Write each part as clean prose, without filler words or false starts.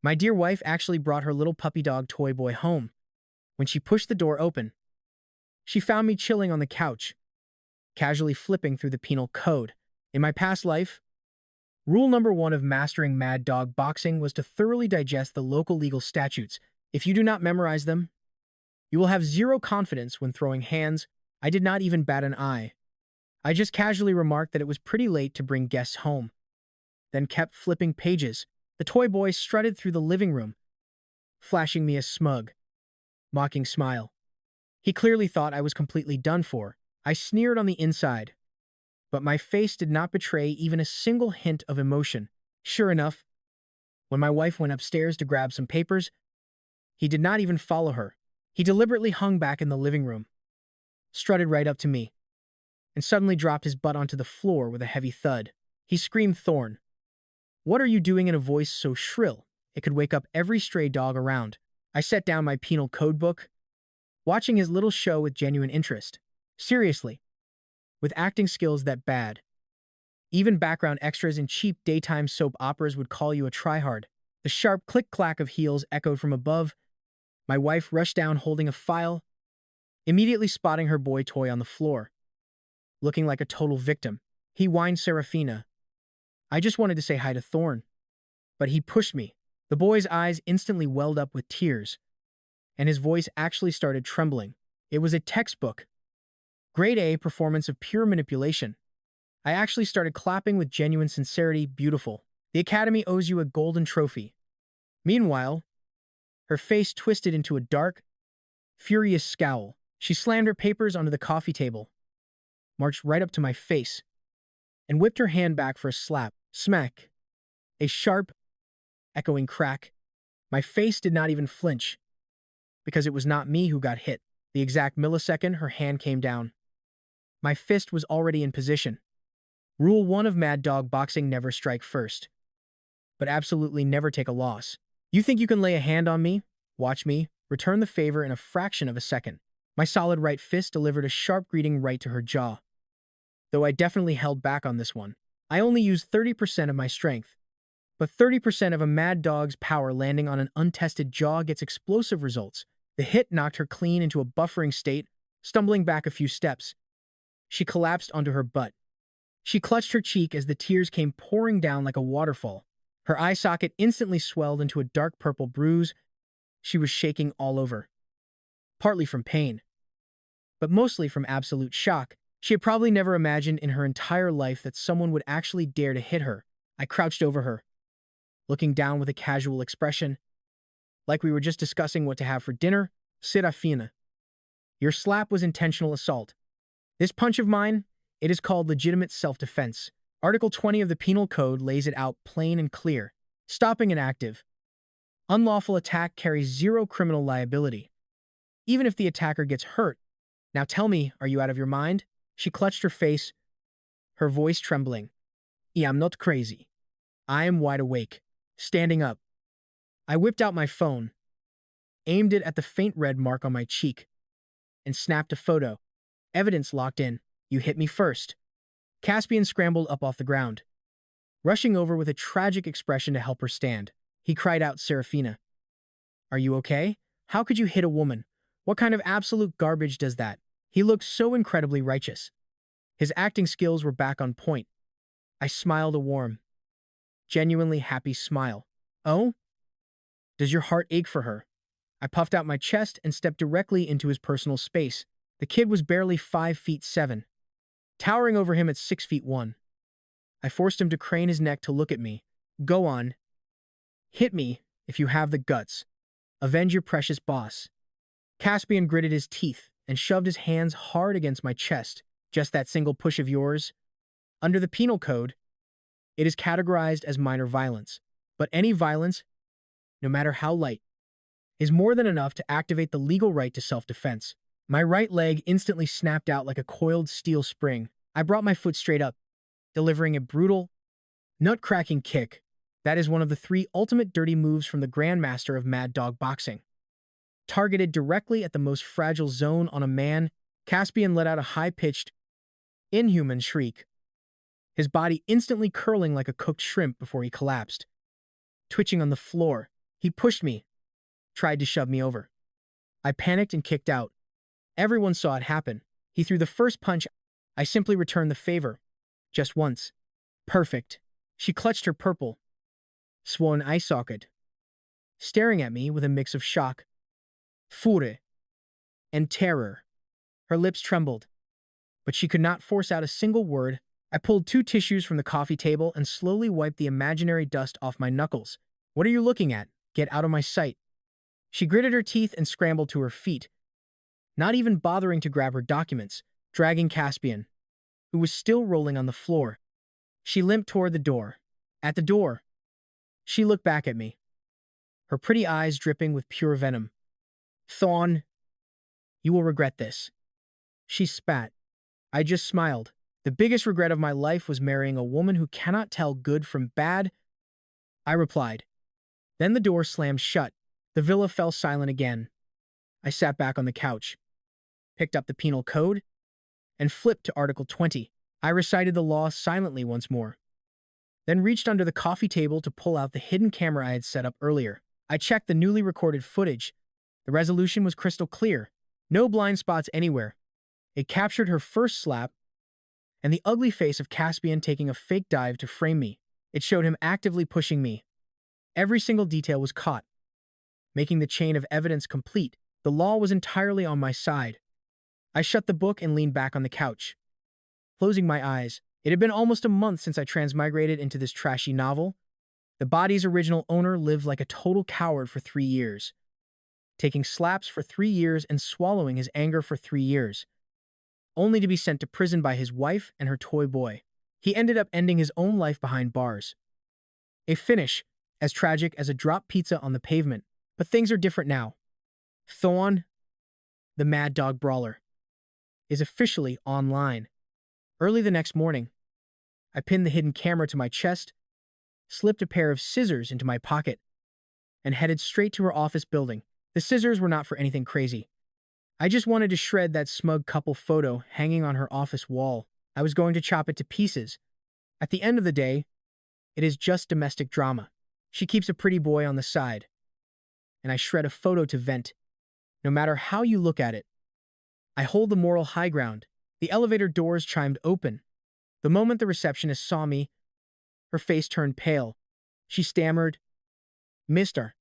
My dear wife actually brought her little puppy dog toy boy home. When she pushed the door open, she found me chilling on the couch, casually flipping through the penal code. In my past life, rule number one of mastering mad dog boxing was to thoroughly digest the local legal statutes. If you do not memorize them, you will have zero confidence when throwing hands. I did not even bat an eye. I just casually remarked that it was pretty late to bring guests home, then kept flipping pages. The toy boy strutted through the living room, flashing me a smug, mocking smile. He clearly thought I was completely done for. I sneered on the inside, but my face did not betray even a single hint of emotion. Sure enough, when my wife went upstairs to grab some papers, he did not even follow her. He deliberately hung back in the living room, strutted right up to me, and suddenly dropped his butt onto the floor with a heavy thud. He screamed, "Thorn, what are you doing?" in a voice so shrill it could wake up every stray dog around. I set down my penal code book, watching his little show with genuine interest. Seriously, with acting skills that bad, even background extras in cheap daytime soap operas would call you a tryhard. The sharp click-clack of heels echoed from above. My wife rushed down holding a file, immediately spotting her boy toy on the floor, looking like a total victim. He whined, "Serafina, I just wanted to say hi to Thorn." But he pushed me. The boy's eyes instantly welled up with tears, and his voice actually started trembling. It was a textbook, grade A performance of pure manipulation. I actually started clapping with genuine sincerity. "Beautiful. The Academy owes you a golden trophy." Meanwhile, her face twisted into a dark, furious scowl. She slammed her papers onto the coffee table, marched right up to my face, and whipped her hand back for a slap. Smack. A sharp, echoing crack. My face did not even flinch, because it was not me who got hit. The exact millisecond her hand came down, my fist was already in position. Rule 1 of Mad Dog Boxing: never strike first, but absolutely never take a loss. You think you can lay a hand on me? Watch me return the favor in a fraction of a second. My solid right fist delivered a sharp greeting right to her jaw, though I definitely held back on this one. I only used 30% of my strength, but 30% of a mad dog's power landing on an untested jaw gets explosive results. The hit knocked her clean into a buffering state, stumbling back a few steps. She collapsed onto her butt. She clutched her cheek as the tears came pouring down like a waterfall. Her eye socket instantly swelled into a dark purple bruise. She was shaking all over, partly from pain, but mostly from absolute shock. She had probably never imagined in her entire life that someone would actually dare to hit her. I crouched over her, looking down with a casual expression, like we were just discussing what to have for dinner. "Serafina, your slap was intentional assault. This punch of mine, it is called legitimate self-defense. Article 20 of the Penal Code lays it out plain and clear. Stopping an active, unlawful attack carries zero criminal liability, even if the attacker gets hurt. Now tell me, are you out of your mind?" She clutched her face, her voice trembling. "I'm not crazy. I am wide awake." Standing up, I whipped out my phone, aimed it at the faint red mark on my cheek, and snapped a photo. Evidence locked in. "You hit me first." Caspian scrambled up off the ground, rushing over with a tragic expression to help her stand. He cried out, "Serafina, are you okay? How could you hit a woman? What kind of absolute garbage does that?" He looked so incredibly righteous. His acting skills were back on point. I smiled a warm, genuinely happy smile. "Oh? Does your heart ache for her?" I puffed out my chest and stepped directly into his personal space. The kid was barely 5'7", towering over him at 6'1". I forced him to crane his neck to look at me. "Go on. Hit me if you have the guts. Avenge your precious boss." Caspian gritted his teeth and shoved his hands hard against my chest. "Just that single push of yours? Under the Penal Code, it is categorized as minor violence, but any violence, no matter how light, is more than enough to activate the legal right to self-defense." My right leg instantly snapped out like a coiled steel spring. I brought my foot straight up, delivering a brutal, nut-cracking kick. That is one of the 3 ultimate dirty moves from the Grandmaster of Mad Dog Boxing. Targeted directly at the most fragile zone on a man, Caspian let out a high-pitched, inhuman shriek, his body instantly curling like a cooked shrimp before he collapsed, twitching on the floor. He pushed me, tried to shove me over. I panicked and kicked out. Everyone saw it happen. He threw the first punch. I simply returned the favor. Just once. Perfect. She clutched her purple, swollen eye socket, staring at me with a mix of shock, fury, and terror. Her lips trembled, but she could not force out a single word. I pulled 2 tissues from the coffee table and slowly wiped the imaginary dust off my knuckles. What are you looking at? Get out of my sight. She gritted her teeth and scrambled to her feet, not even bothering to grab her documents, dragging Caspian, who was still rolling on the floor. She limped toward the door. At the door, she looked back at me, her pretty eyes dripping with pure venom. Thorn, you will regret this. She spat. I just smiled. The biggest regret of my life was marrying a woman who cannot tell good from bad, I replied. Then the door slammed shut. The villa fell silent again. I sat back on the couch, picked up the penal code, and flipped to Article 20. I recited the law silently once more, then reached under the coffee table to pull out the hidden camera I had set up earlier. I checked the newly recorded footage. The resolution was crystal clear. No blind spots anywhere. It captured her first slap and the ugly face of Caspian taking a fake dive to frame me. It showed him actively pushing me. Every single detail was caught, making the chain of evidence complete. The law was entirely on my side. I shut the book and leaned back on the couch, closing my eyes. It had been almost a month since I transmigrated into this trashy novel. The body's original owner lived like a total coward for 3 years, taking slaps for 3 years and swallowing his anger for 3 years, only to be sent to prison by his wife and her toy boy. He ended up ending his own life behind bars. A finish as tragic as a dropped pizza on the pavement. But things are different now. Thorn, the Mad Dog Brawler, is officially online. Early the next morning, I pinned the hidden camera to my chest, slipped a pair of scissors into my pocket, and headed straight to her office building. The scissors were not for anything crazy. I just wanted to shred that smug couple photo hanging on her office wall. I was going to chop it to pieces. At the end of the day, it is just domestic drama. She keeps a pretty boy on the side, and I shred a photo to vent. No matter how you look at it, I hold the moral high ground. The elevator doors chimed open. The moment the receptionist saw me, her face turned pale. She stammered, Mr.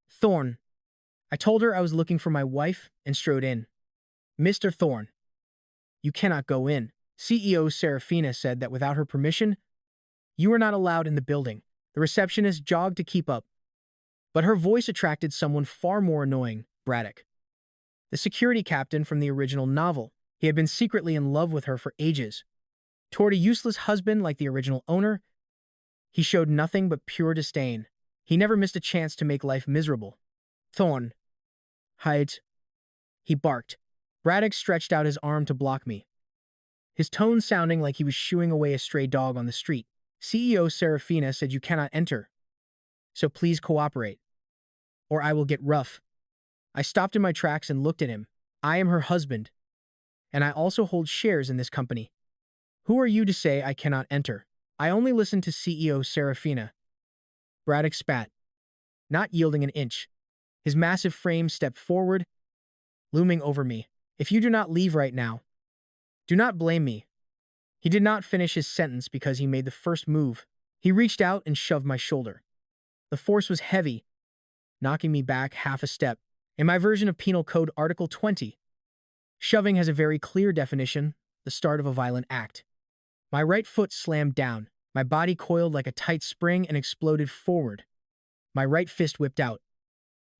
Thorn. I told her I was looking for my wife and strode in. Mr. Thorn, you cannot go in. CEO Serafina said that without her permission, you are not allowed in the building. The receptionist jogged to keep up, but her voice attracted someone far more annoying, Braddock, the security captain from the original novel. He had been secretly in love with her for ages. Toward a useless husband like the original owner, he showed nothing but pure disdain. He never missed a chance to make life miserable. Thorn, hide, he barked. Braddock stretched out his arm to block me, his tone sounding like he was shooing away a stray dog on the street. CEO Serafina said you cannot enter, so please cooperate, or I will get rough. I stopped in my tracks and looked at him. I am her husband, and I also hold shares in this company. Who are you to say I cannot enter? I only listen to CEO Serafina. Braddock spat, not yielding an inch. His massive frame stepped forward, looming over me. If you do not leave right now, do not blame me. He did not finish his sentence because he made the first move. He reached out and shoved my shoulder. The force was heavy, knocking me back half a step. In my version of Penal Code Article 20, shoving has a very clear definition, the start of a violent act. My right foot slammed down. My body coiled like a tight spring and exploded forward. My right fist whipped out,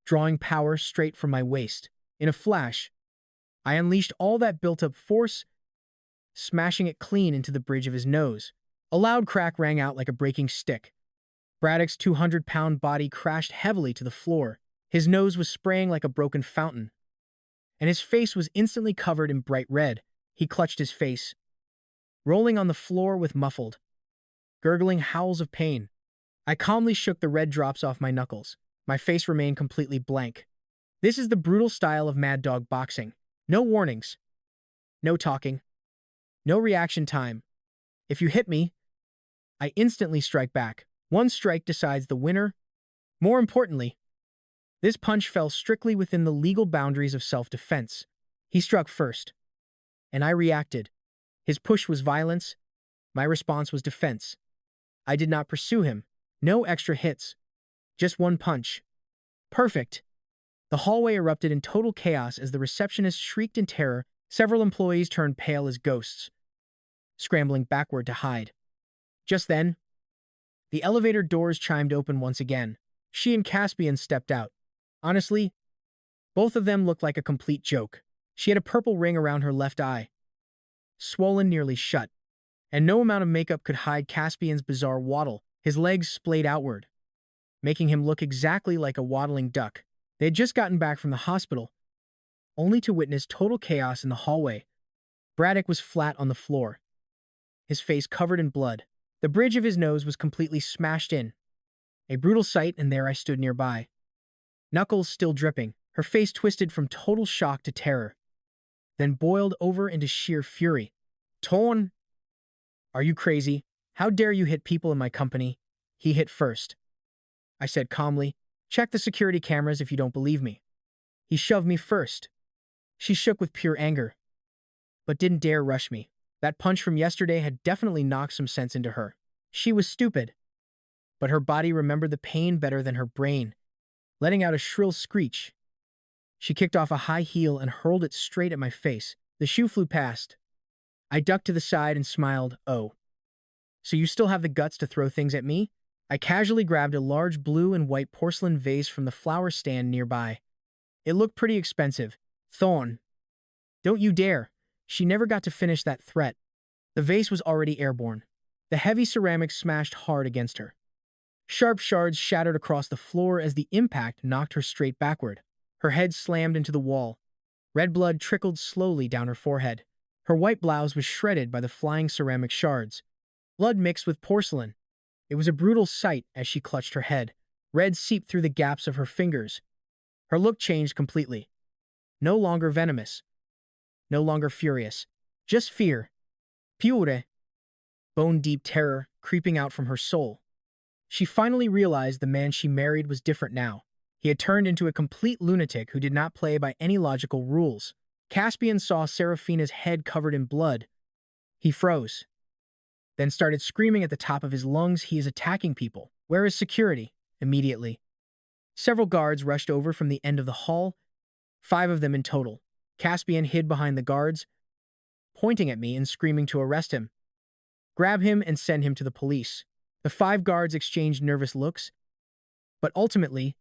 drawing power straight from my waist. In a flash, I unleashed all that built-up force, smashing it clean into the bridge of his nose. A loud crack rang out like a breaking stick. Braddock's 200-pound body crashed heavily to the floor. His nose was spraying like a broken fountain, and his face was instantly covered in bright red. He clutched his face, rolling on the floor with muffled, gurgling howls of pain. I calmly shook the red drops off my knuckles. My face remained completely blank. This is the brutal style of Mad Dog boxing. No warnings, no talking, no reaction time. If you hit me, I instantly strike back. One strike decides the winner, More importantly, this punch fell strictly within the legal boundaries of self-defense. He struck first, and I reacted. His push was violence, my response was defense. I did not pursue him. No extra hits. Just one punch. Perfect. The hallway erupted in total chaos as the receptionist shrieked in terror. Several employees turned pale as ghosts, scrambling backward to hide. Just then, the elevator doors chimed open once again. She and Caspian stepped out. Honestly, both of them looked like a complete joke. She had a purple ring around her left eye, swollen nearly shut, and no amount of makeup could hide Caspian's bizarre waddle. His legs splayed outward, making him look exactly like a waddling duck. They had just gotten back from the hospital, only to witness total chaos in the hallway. Braddock was flat on the floor, his face covered in blood. The bridge of his nose was completely smashed in. A brutal sight, and there I stood nearby. Knuckles still dripping, her face twisted from total shock to terror, then boiled over into sheer fury. Thorn, are you crazy? How dare you hit people in my company? He hit first, I said calmly. Check the security cameras if you don't believe me. He shoved me first. She shook with pure anger, but didn't dare rush me. That punch from yesterday had definitely knocked some sense into her. She was stupid, but her body remembered the pain better than her brain, letting out a shrill screech. She kicked off a high heel and hurled it straight at my face. The shoe flew past. I ducked to the side and smiled. Oh, so you still have the guts to throw things at me? I casually grabbed a large blue and white porcelain vase from the flower stand nearby. It looked pretty expensive. Thorn, don't you dare. She never got to finish that threat. The vase was already airborne. The heavy ceramic smashed hard against her. Sharp shards shattered across the floor as the impact knocked her straight backward. Her head slammed into the wall. Red blood trickled slowly down her forehead. Her white blouse was shredded by the flying ceramic shards. Blood mixed with porcelain. It was a brutal sight as she clutched her head. Red seeped through the gaps of her fingers. Her look changed completely. No longer venomous. No longer furious. Just fear. Pure. Bone-deep terror creeping out from her soul. She finally realized the man she married was different now. He had turned into a complete lunatic who did not play by any logical rules. Caspian saw Seraphina's head covered in blood. He froze, then started screaming at the top of his lungs. He is attacking people. Where is security? Immediately. Several guards rushed over from the end of the hall, 5 of them in total. Caspian hid behind the guards, pointing at me and screaming to arrest him. Grab him and send him to the police. The 5 guards exchanged nervous looks, but ultimately,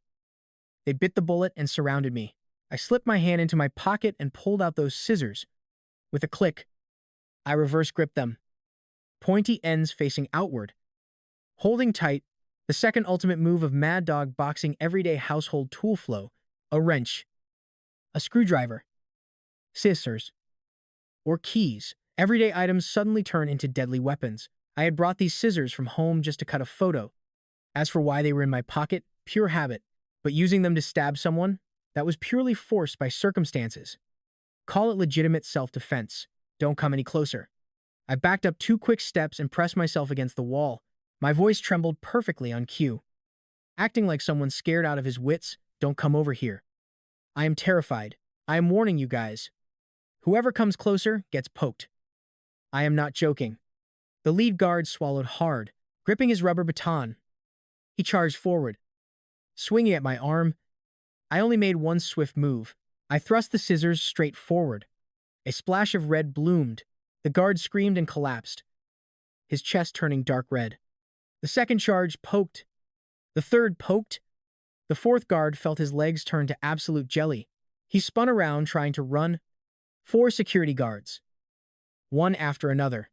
they bit the bullet and surrounded me. I slipped my hand into my pocket and pulled out those scissors. With a click, I reverse gripped them, pointy ends facing outward. Holding tight, the second ultimate move of Mad Dog boxing everyday household tool flow, a wrench, a screwdriver, scissors, or keys. Everyday items suddenly turn into deadly weapons. I had brought these scissors from home just to cut a photo. As for why they were in my pocket, pure habit. But using them to stab someone, that was purely forced by circumstances. Call it legitimate self-defense. Don't come any closer. I backed up 2 quick steps and pressed myself against the wall. My voice trembled perfectly on cue. Acting like someone scared out of his wits, don't come over here. I am terrified. I am warning you guys. Whoever comes closer gets poked. I am not joking. The lead guard swallowed hard, gripping his rubber baton. He charged forward, swinging at my arm. I only made one swift move. I thrust the scissors straight forward. A splash of red bloomed. The guard screamed and collapsed, his chest turning dark red. The second charge poked. The third poked. The fourth guard felt his legs turn to absolute jelly. He spun around trying to run. 4 security guards, one after another,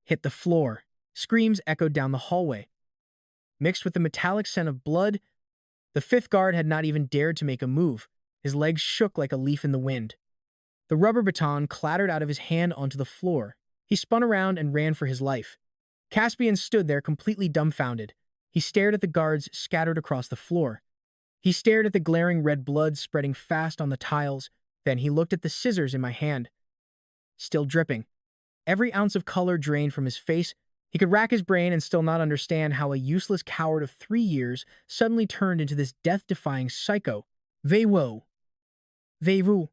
hit the floor. Screams echoed down the hallway. Mixed with the metallic scent of blood, the 5th guard had not even dared to make a move. His legs shook like a leaf in the wind. The rubber baton clattered out of his hand onto the floor. He spun around and ran for his life. Caspian stood there completely dumbfounded. He stared at the guards scattered across the floor. He stared at the glaring red blood spreading fast on the tiles. Then he looked at the scissors in my hand, still dripping. Every ounce of color drained from his face. He could rack his brain and still not understand how a useless coward of 3 years suddenly turned into this death-defying psycho. Vei-wo. Vei-vu.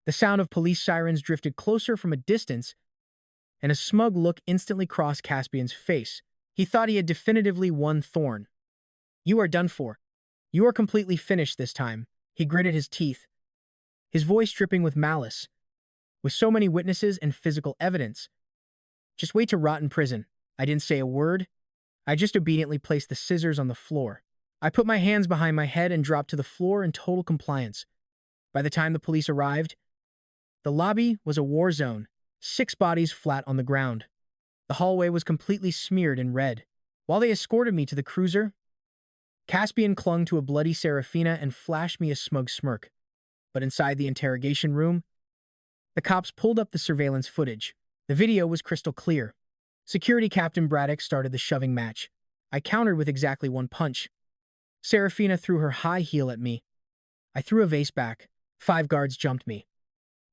The sound of police sirens drifted closer from a distance, and a smug look instantly crossed Caspian's face. He thought he had definitively won Thorn. You are done for. You are completely finished this time. He gritted his teeth, his voice dripping with malice. With so many witnesses and physical evidence, just wait to rot in prison. I didn't say a word. I just obediently placed the scissors on the floor. I put my hands behind my head and dropped to the floor in total compliance. By the time the police arrived, the lobby was a war zone, 6 bodies flat on the ground. The hallway was completely smeared in red. While they escorted me to the cruiser, Caspian clung to a bloody Serafina and flashed me a smug smirk. But inside the interrogation room, the cops pulled up the surveillance footage. The video was crystal clear. Security Captain Braddock started the shoving match. I countered with exactly 1 punch. Serafina threw her high heel at me. I threw a vase back. 5 guards jumped me.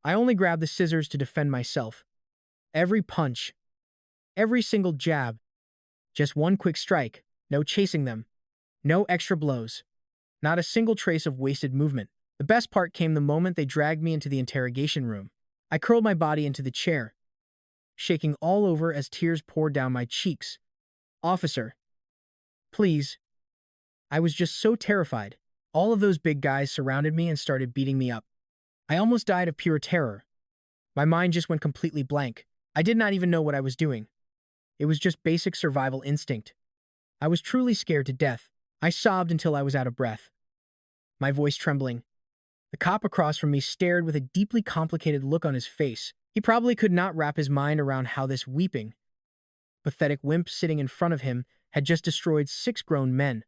I only grabbed the scissors to defend myself. Every punch, every single jab, just 1 quick strike, no chasing them, no extra blows, not a single trace of wasted movement. The best part came the moment they dragged me into the interrogation room. I curled my body into the chair, shaking all over as tears poured down my cheeks. Officer, please. I was just so terrified. All of those big guys surrounded me and started beating me up. I almost died of pure terror. My mind just went completely blank. I did not even know what I was doing. It was just basic survival instinct. I was truly scared to death. I sobbed until I was out of breath, my voice trembling. The cop across from me stared with a deeply complicated look on his face. He probably could not wrap his mind around how this weeping, pathetic wimp sitting in front of him had just destroyed 6 grown men,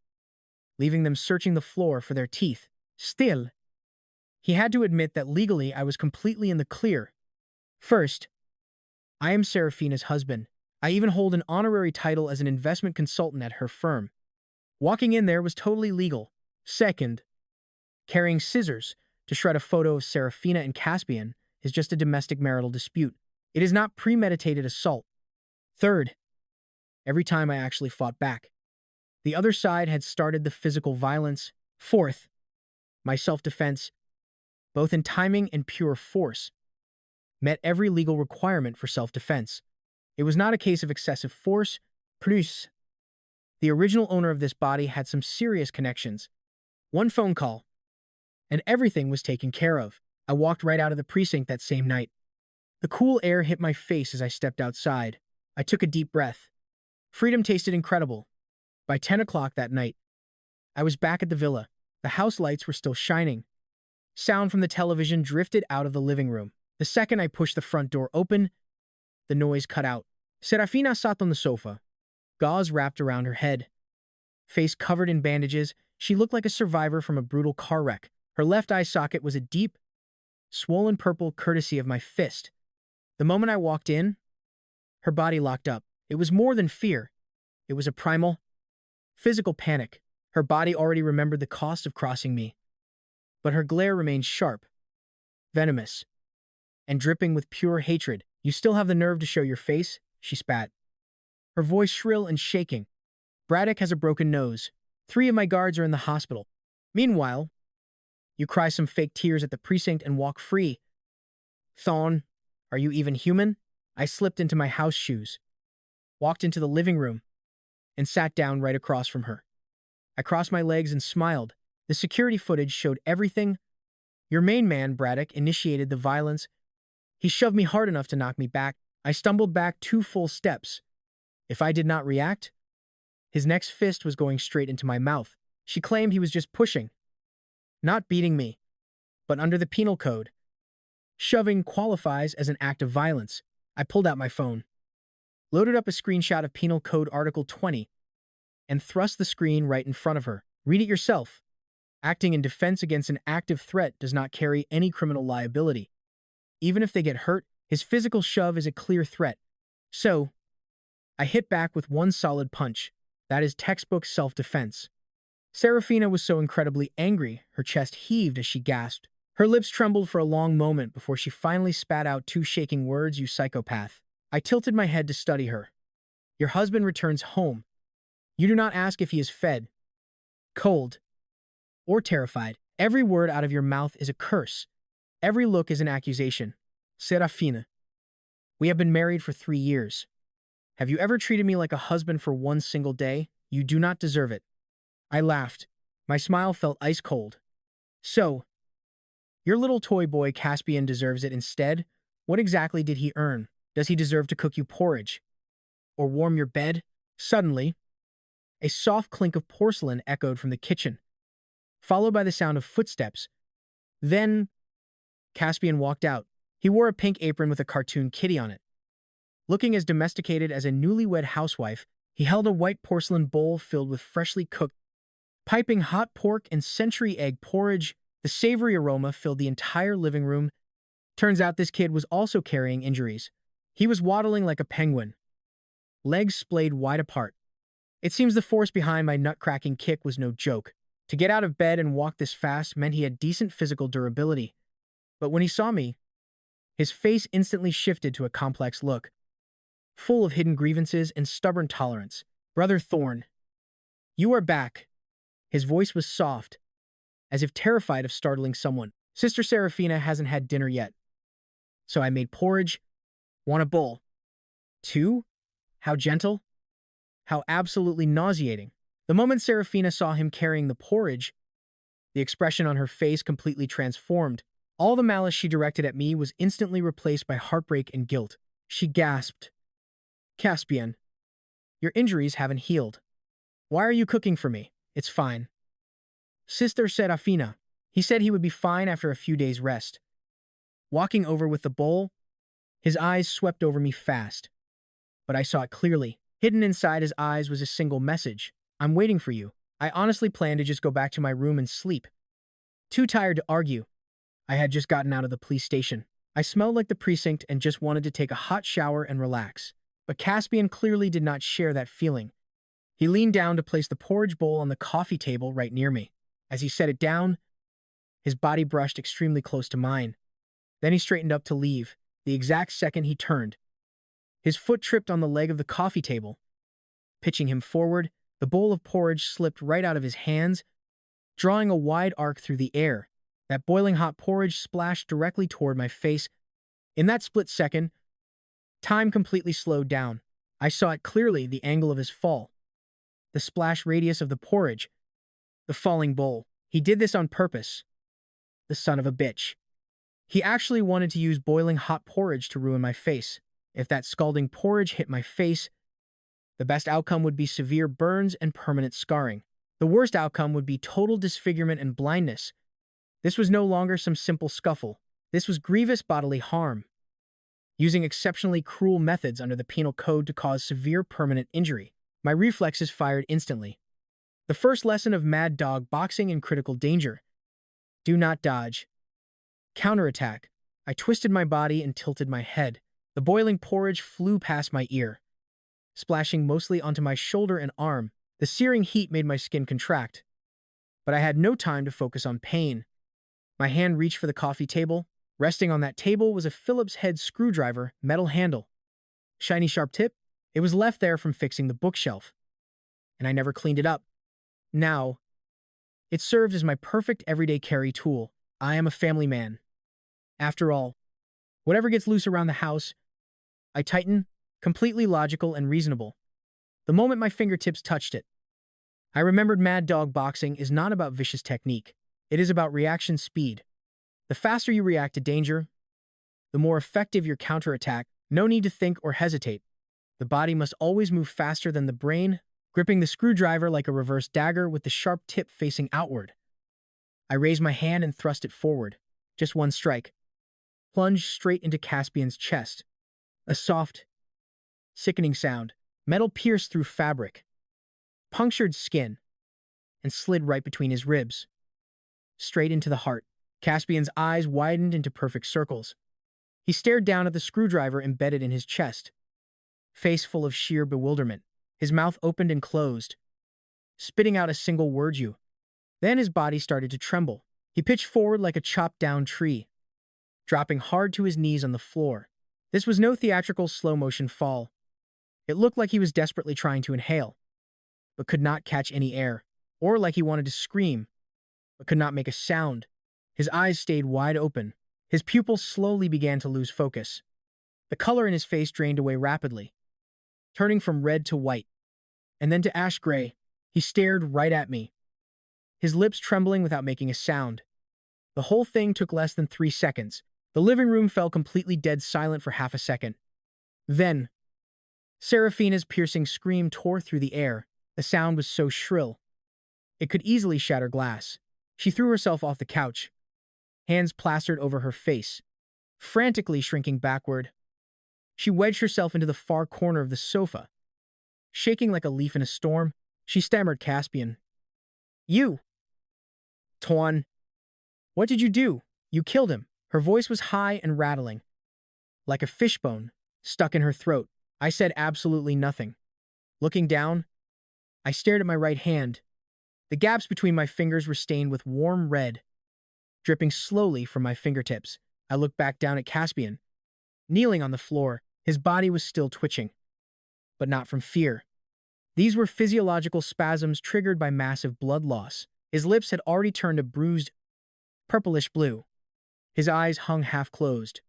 leaving them searching the floor for their teeth. Still, he had to admit that legally I was completely in the clear. First, I am Serafina's husband. I even hold an honorary title as an investment consultant at her firm. Walking in there was totally legal. Second, carrying scissors to shred a photo of Serafina and Caspian is just a domestic marital dispute. It is not premeditated assault. Third, every time I actually fought back, the other side had started the physical violence. Fourth, my self-defense, both in timing and pure force, met every legal requirement for self-defense. It was not a case of excessive force. Plus, the original owner of this body had some serious connections. 1 phone call, and everything was taken care of. I walked right out of the precinct that same night. The cool air hit my face as I stepped outside. I took a deep breath. Freedom tasted incredible. By 10 o'clock that night, I was back at the villa. The house lights were still shining. Sound from the television drifted out of the living room. The second I pushed the front door open, the noise cut out. Serafina sat on the sofa, gauze wrapped around her head. Face covered in bandages, she looked like a survivor from a brutal car wreck. Her left eye socket was a deep, swollen purple courtesy of my fist. The moment I walked in, her body locked up. It was more than fear. It was a primal, physical panic. Her body already remembered the cost of crossing me. But her glare remained sharp, venomous, and dripping with pure hatred. You still have the nerve to show your face? She spat, her voice shrill and shaking. Braddock has a broken nose. 3 of my guards are in the hospital. Meanwhile, you cry some fake tears at the precinct and walk free. Thorn, are you even human? I slipped into my house shoes, walked into the living room, and sat down right across from her. I crossed my legs and smiled. The security footage showed everything. Your main man, Braddock, initiated the violence. He shoved me hard enough to knock me back. I stumbled back 2 full steps. If I did not react, his next fist was going straight into my mouth. She claimed he was just pushing, not beating me. But under the penal code, shoving qualifies as an act of violence. I pulled out my phone, loaded up a screenshot of Penal Code Article 20, and thrust the screen right in front of her. Read it yourself. Acting in defense against an active threat does not carry any criminal liability. Even if they get hurt, his physical shove is a clear threat. So, I hit back with 1 solid punch. That is textbook self-defense. Serafina was so incredibly angry, her chest heaved as she gasped. Her lips trembled for a long moment before she finally spat out 2 shaking words, "You psychopath." I tilted my head to study her. Your husband returns home. You do not ask if he is fed, cold, or terrified. Every word out of your mouth is a curse. Every look is an accusation. Serafina, we have been married for 3 years. Have you ever treated me like a husband for one single day? You do not deserve it. I laughed. My smile felt ice cold. So, your little toy boy Caspian deserves it instead? What exactly did he earn? Does he deserve to cook you porridge? Or warm your bed? Suddenly, a soft clink of porcelain echoed from the kitchen, followed by the sound of footsteps. Then, Caspian walked out. He wore a pink apron with a cartoon kitty on it. Looking as domesticated as a newlywed housewife, he held a white porcelain bowl filled with freshly cooked, piping hot pork and century egg porridge. The savory aroma filled the entire living room. Turns out this kid was also carrying injuries. He was waddling like a penguin, legs splayed wide apart. It seems the force behind my nut-cracking kick was no joke. To get out of bed and walk this fast meant he had decent physical durability. But when he saw me, his face instantly shifted to a complex look, full of hidden grievances and stubborn tolerance. Brother Thorn, you are back. His voice was soft, as if terrified of startling someone. Sister Serafina hasn't had dinner yet. So I made porridge. Want a bowl? 2? How gentle? How absolutely nauseating. The moment Serafina saw him carrying the porridge, the expression on her face completely transformed. All the malice she directed at me was instantly replaced by heartbreak and guilt. She gasped. Caspian, your injuries haven't healed. Why are you cooking for me? It's fine. Sister Serafina, he said he would be fine after a few days' rest. Walking over with the bowl, his eyes swept over me fast. But I saw it clearly. Hidden inside his eyes was a single message. I'm waiting for you. I honestly planned to just go back to my room and sleep. Too tired to argue. I had just gotten out of the police station. I smelled like the precinct and just wanted to take a hot shower and relax. But Caspian clearly did not share that feeling. He leaned down to place the porridge bowl on the coffee table right near me. As he set it down, his body brushed extremely close to mine. Then he straightened up to leave. The exact second he turned, his foot tripped on the leg of the coffee table. Pitching him forward, the bowl of porridge slipped right out of his hands, drawing a wide arc through the air. That boiling hot porridge splashed directly toward my face. In that split second, time completely slowed down. I saw it clearly, the angle of his fall, the splash radius of the porridge, the falling bowl. He did this on purpose. The son of a bitch. He actually wanted to use boiling hot porridge to ruin my face. If that scalding porridge hit my face, the best outcome would be severe burns and permanent scarring. The worst outcome would be total disfigurement and blindness. This was no longer some simple scuffle. This was grievous bodily harm, using exceptionally cruel methods under the penal code to cause severe permanent injury. My reflexes fired instantly. The first lesson of mad dog boxing in critical danger. Do not dodge. Counterattack. I twisted my body and tilted my head. The boiling porridge flew past my ear, splashing mostly onto my shoulder and arm. The searing heat made my skin contract, but I had no time to focus on pain. My hand reached for the coffee table. Resting on that table was a Phillips head screwdriver, metal handle. Shiny sharp tip? It was left there from fixing the bookshelf, and I never cleaned it up. Now, it served as my perfect everyday carry tool. I am a family man. After all, whatever gets loose around the house, I tighten, completely logical and reasonable. The moment my fingertips touched it, I remembered mad dog boxing is not about vicious technique. It is about reaction speed. The faster you react to danger, the more effective your counterattack. No need to think or hesitate. The body must always move faster than the brain, gripping the screwdriver like a reverse dagger with the sharp tip facing outward. I raised my hand and thrust it forward. Just one strike. Plunged straight into Caspian's chest. A soft, sickening sound. Metal pierced through fabric, punctured skin, and slid right between his ribs. Straight into the heart. Caspian's eyes widened into perfect circles. He stared down at the screwdriver embedded in his chest, face full of sheer bewilderment. His mouth opened and closed, spitting out a single word, you. Then his body started to tremble. He pitched forward like a chopped-down tree, dropping hard to his knees on the floor. This was no theatrical slow-motion fall. It looked like he was desperately trying to inhale, but could not catch any air, or like he wanted to scream, but could not make a sound. His eyes stayed wide open. His pupils slowly began to lose focus. The color in his face drained away rapidly, turning from red to white, and then to ash gray. He stared right at me, his lips trembling without making a sound. The whole thing took less than 3 seconds. The living room fell completely dead silent for half a second. Then, Seraphina's piercing scream tore through the air. The sound was so shrill, it could easily shatter glass. She threw herself off the couch, hands plastered over her face. Frantically shrinking backward, she wedged herself into the far corner of the sofa. Shaking like a leaf in a storm, she stammered Caspian. You! Thorn! What did you do? You killed him. Her voice was high and rattling, like a fishbone stuck in her throat. I said absolutely nothing. Looking down, I stared at my right hand. The gaps between my fingers were stained with warm red, dripping slowly from my fingertips. I looked back down at Caspian, kneeling on the floor. His body was still twitching, but not from fear. These were physiological spasms triggered by massive blood loss. His lips had already turned a bruised, purplish blue. His eyes hung half-closed,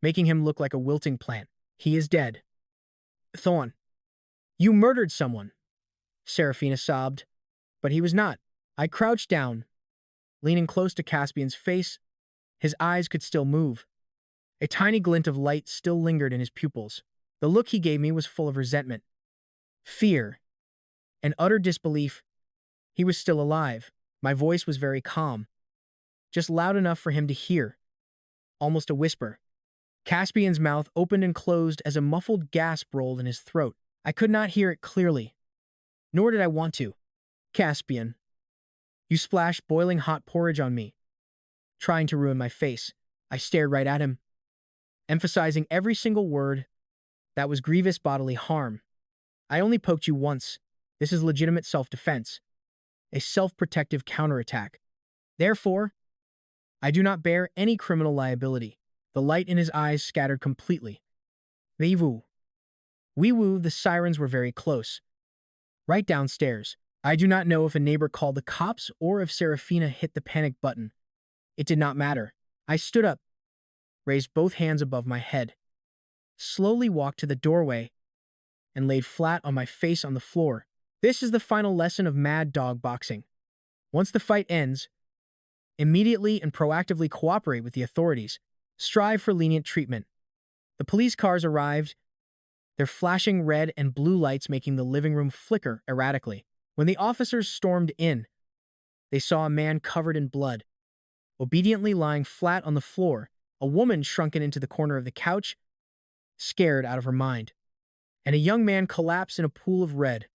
making him look like a wilting plant. He is dead. Thorn, you murdered someone, Seraphina sobbed. But he was not. I crouched down, leaning close to Caspian's face. His eyes could still move. A tiny glint of light still lingered in his pupils. The look he gave me was full of resentment, fear, and utter disbelief. He was still alive. My voice was very calm, just loud enough for him to hear, almost a whisper. Caspian's mouth opened and closed as a muffled gasp rolled in his throat. I could not hear it clearly, nor did I want to. Caspian, you splashed boiling hot porridge on me, trying to ruin my face. I stared right at him, emphasizing every single word. That was grievous bodily harm. I only poked you once. This is legitimate self-defense, a self-protective counterattack. Therefore, I do not bear any criminal liability. The light in his eyes scattered completely. Wee-woo. Wee-woo, the sirens were very close. Right downstairs. I do not know if a neighbor called the cops or if Seraphina hit the panic button. It did not matter. I stood up, raised both hands above my head, slowly walked to the doorway, and laid flat on my face on the floor. This is the final lesson of mad dog boxing. Once the fight ends, immediately and proactively cooperate with the authorities. Strive for lenient treatment. The police cars arrived, their flashing red and blue lights making the living room flicker erratically. When the officers stormed in, they saw a man covered in blood, obediently lying flat on the floor, a woman shrunken into the corner of the couch, scared out of her mind, and a young man collapsed in a pool of red,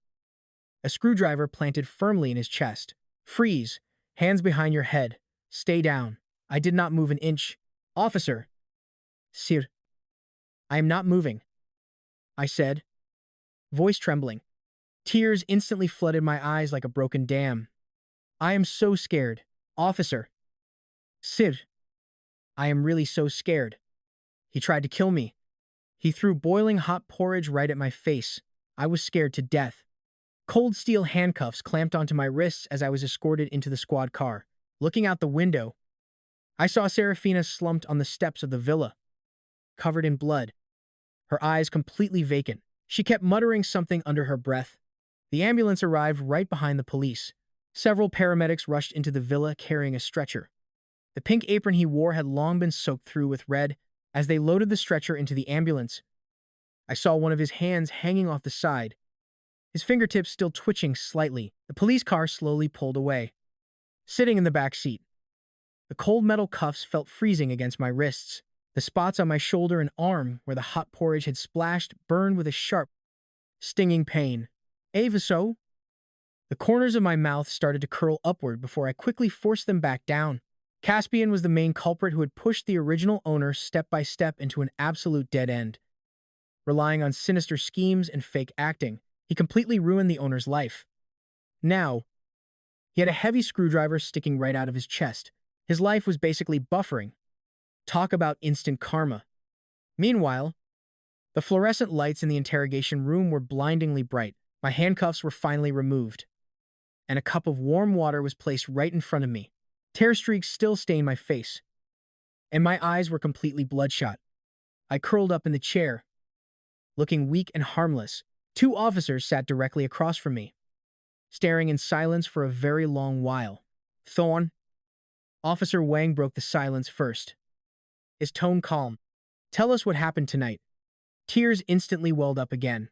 a screwdriver planted firmly in his chest. Freeze, hands behind your head, stay down. I did not move an inch. Officer, Sir, I am not moving, I said, voice trembling. Tears instantly flooded my eyes like a broken dam. I am so scared. Officer. Sir, I am really so scared. He tried to kill me. He threw boiling hot porridge right at my face. I was scared to death. Cold steel handcuffs clamped onto my wrists as I was escorted into the squad car. Looking out the window, I saw Seraphina slumped on the steps of the villa, covered in blood, her eyes completely vacant. She kept muttering something under her breath. The ambulance arrived right behind the police. Several paramedics rushed into the villa carrying a stretcher. The pink apron he wore had long been soaked through with red. As they loaded the stretcher into the ambulance, I saw one of his hands hanging off the side, his fingertips still twitching slightly. The police car slowly pulled away. Sitting in the back seat, the cold metal cuffs felt freezing against my wrists. The spots on my shoulder and arm where the hot porridge had splashed burned with a sharp, stinging pain. Ava so? The corners of my mouth started to curl upward before I quickly forced them back down. Caspian was the main culprit who had pushed the original owner step by step into an absolute dead end. Relying on sinister schemes and fake acting, he completely ruined the owner's life. Now, he had a heavy screwdriver sticking right out of his chest. His life was basically buffering. Talk about instant karma. Meanwhile, The fluorescent lights in the interrogation room were blindingly bright. My handcuffs were finally removed, and a cup of warm water was placed right in front of me. Tear streaks still stained my face, and my eyes were completely bloodshot. I curled up in the chair, looking weak and harmless. Two officers sat directly across from me, staring in silence for a very long while. Thorn. Officer Wang broke the silence first, his tone calm. Tell us what happened tonight. Tears instantly welled up again.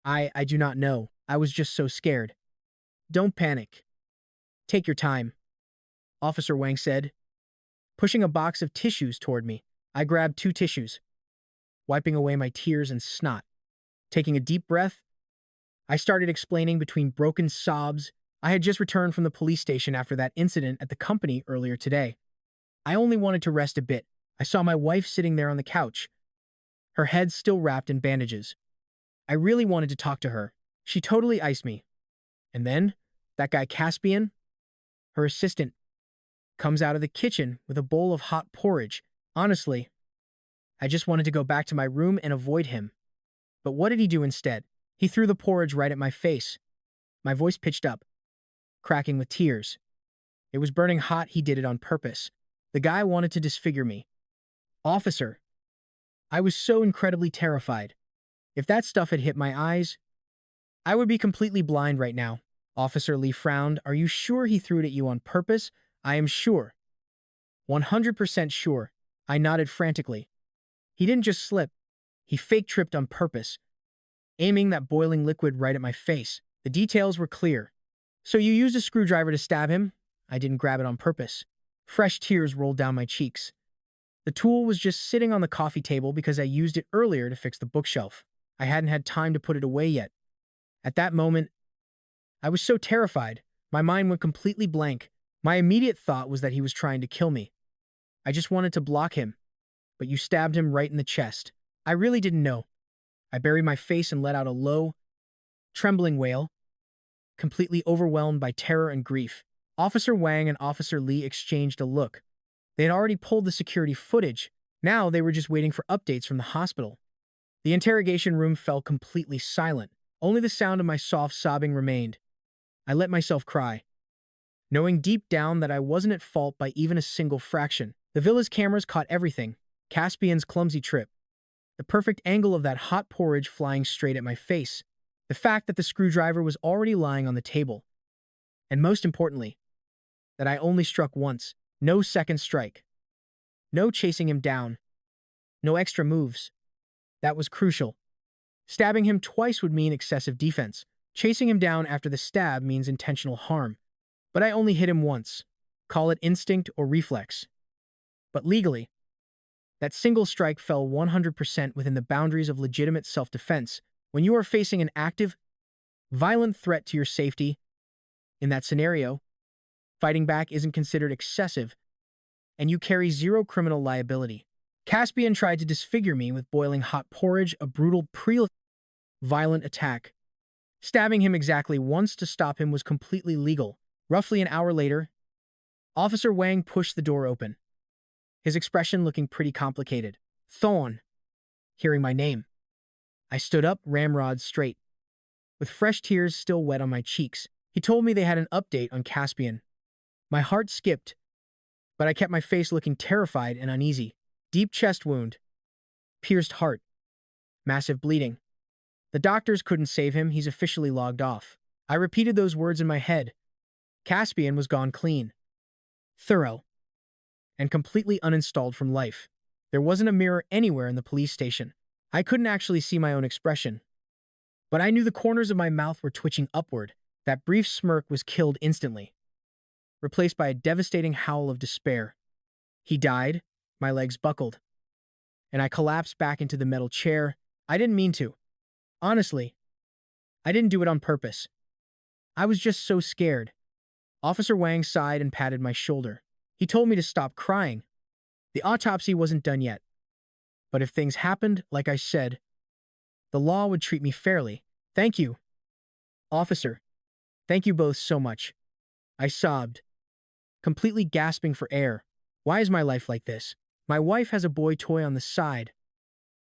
I do not know. I was just so scared. Don't panic. Take your time, Officer Wang said, pushing a box of tissues toward me. I grabbed two tissues, wiping away my tears and snot. Taking a deep breath, I started explaining between broken sobs. I had just returned from the police station after that incident at the company earlier today. I only wanted to rest a bit. I saw my wife sitting there on the couch, her head still wrapped in bandages. I really wanted to talk to her. She totally iced me. And then, that guy Caspian, her assistant, comes out of the kitchen with a bowl of hot porridge. Honestly, I just wanted to go back to my room and avoid him. But what did he do instead? He threw the porridge right at my face. My voice pitched up, cracking with tears. It was burning hot. He did it on purpose. The guy wanted to disfigure me. Officer, I was so incredibly terrified. If that stuff had hit my eyes, I would be completely blind right now. Officer Lee frowned. Are you sure he threw it at you on purpose? I am sure. 100% sure. I nodded frantically. He didn't just slip. He fake tripped on purpose, aiming that boiling liquid right at my face. The details were clear. So you used a screwdriver to stab him? I didn't grab it on purpose. Fresh tears rolled down my cheeks. The tool was just sitting on the coffee table because I used it earlier to fix the bookshelf. I hadn't had time to put it away yet. At that moment, I was so terrified. My mind went completely blank. My immediate thought was that he was trying to kill me. I just wanted to block him, but you stabbed him right in the chest. I really didn't know. I buried my face and let out a low, trembling wail, completely overwhelmed by terror and grief. Officer Wang and Officer Lee exchanged a look. They had already pulled the security footage. Now they were just waiting for updates from the hospital. The interrogation room fell completely silent. Only the sound of my soft sobbing remained. I let myself cry, knowing deep down that I wasn't at fault by even a single fraction. The villa's cameras caught everything. Caspian's clumsy trip, the perfect angle of that hot porridge flying straight at my face, the fact that the screwdriver was already lying on the table, and most importantly, that I only struck once. No second strike. No chasing him down. No extra moves. That was crucial. Stabbing him twice would mean excessive defense. Chasing him down after the stab means intentional harm. But I only hit him once. Call it instinct or reflex. But legally, that single strike fell 100% within the boundaries of legitimate self-defense. When you are facing an active, violent threat to your safety, in that scenario, fighting back isn't considered excessive, and you carry zero criminal liability. Caspian tried to disfigure me with boiling hot porridge, a brutal violent attack. Stabbing him exactly once to stop him was completely legal. Roughly an hour later, Officer Wang pushed the door open, his expression looking pretty complicated. Thorn. Hearing my name, I stood up, ramrod straight, with fresh tears still wet on my cheeks. He told me they had an update on Caspian. My heart skipped, but I kept my face looking terrified and uneasy. Deep chest wound, pierced heart, massive bleeding. The doctors couldn't save him. He's officially logged off. I repeated those words in my head. Caspian was gone clean, thorough, and completely uninstalled from life. There wasn't a mirror anywhere in the police station. I couldn't actually see my own expression, but I knew the corners of my mouth were twitching upward. That brief smirk was killed instantly, replaced by a devastating howl of despair. He died, my legs buckled, and I collapsed back into the metal chair. I didn't mean to. Honestly, I didn't do it on purpose. I was just so scared. Officer Wang sighed and patted my shoulder. He told me to stop crying. The autopsy wasn't done yet. But if things happened, like I said, the law would treat me fairly. Thank you, officer. Thank you both so much. I sobbed, completely gasping for air. Why is my life like this? My wife has a boy toy on the side,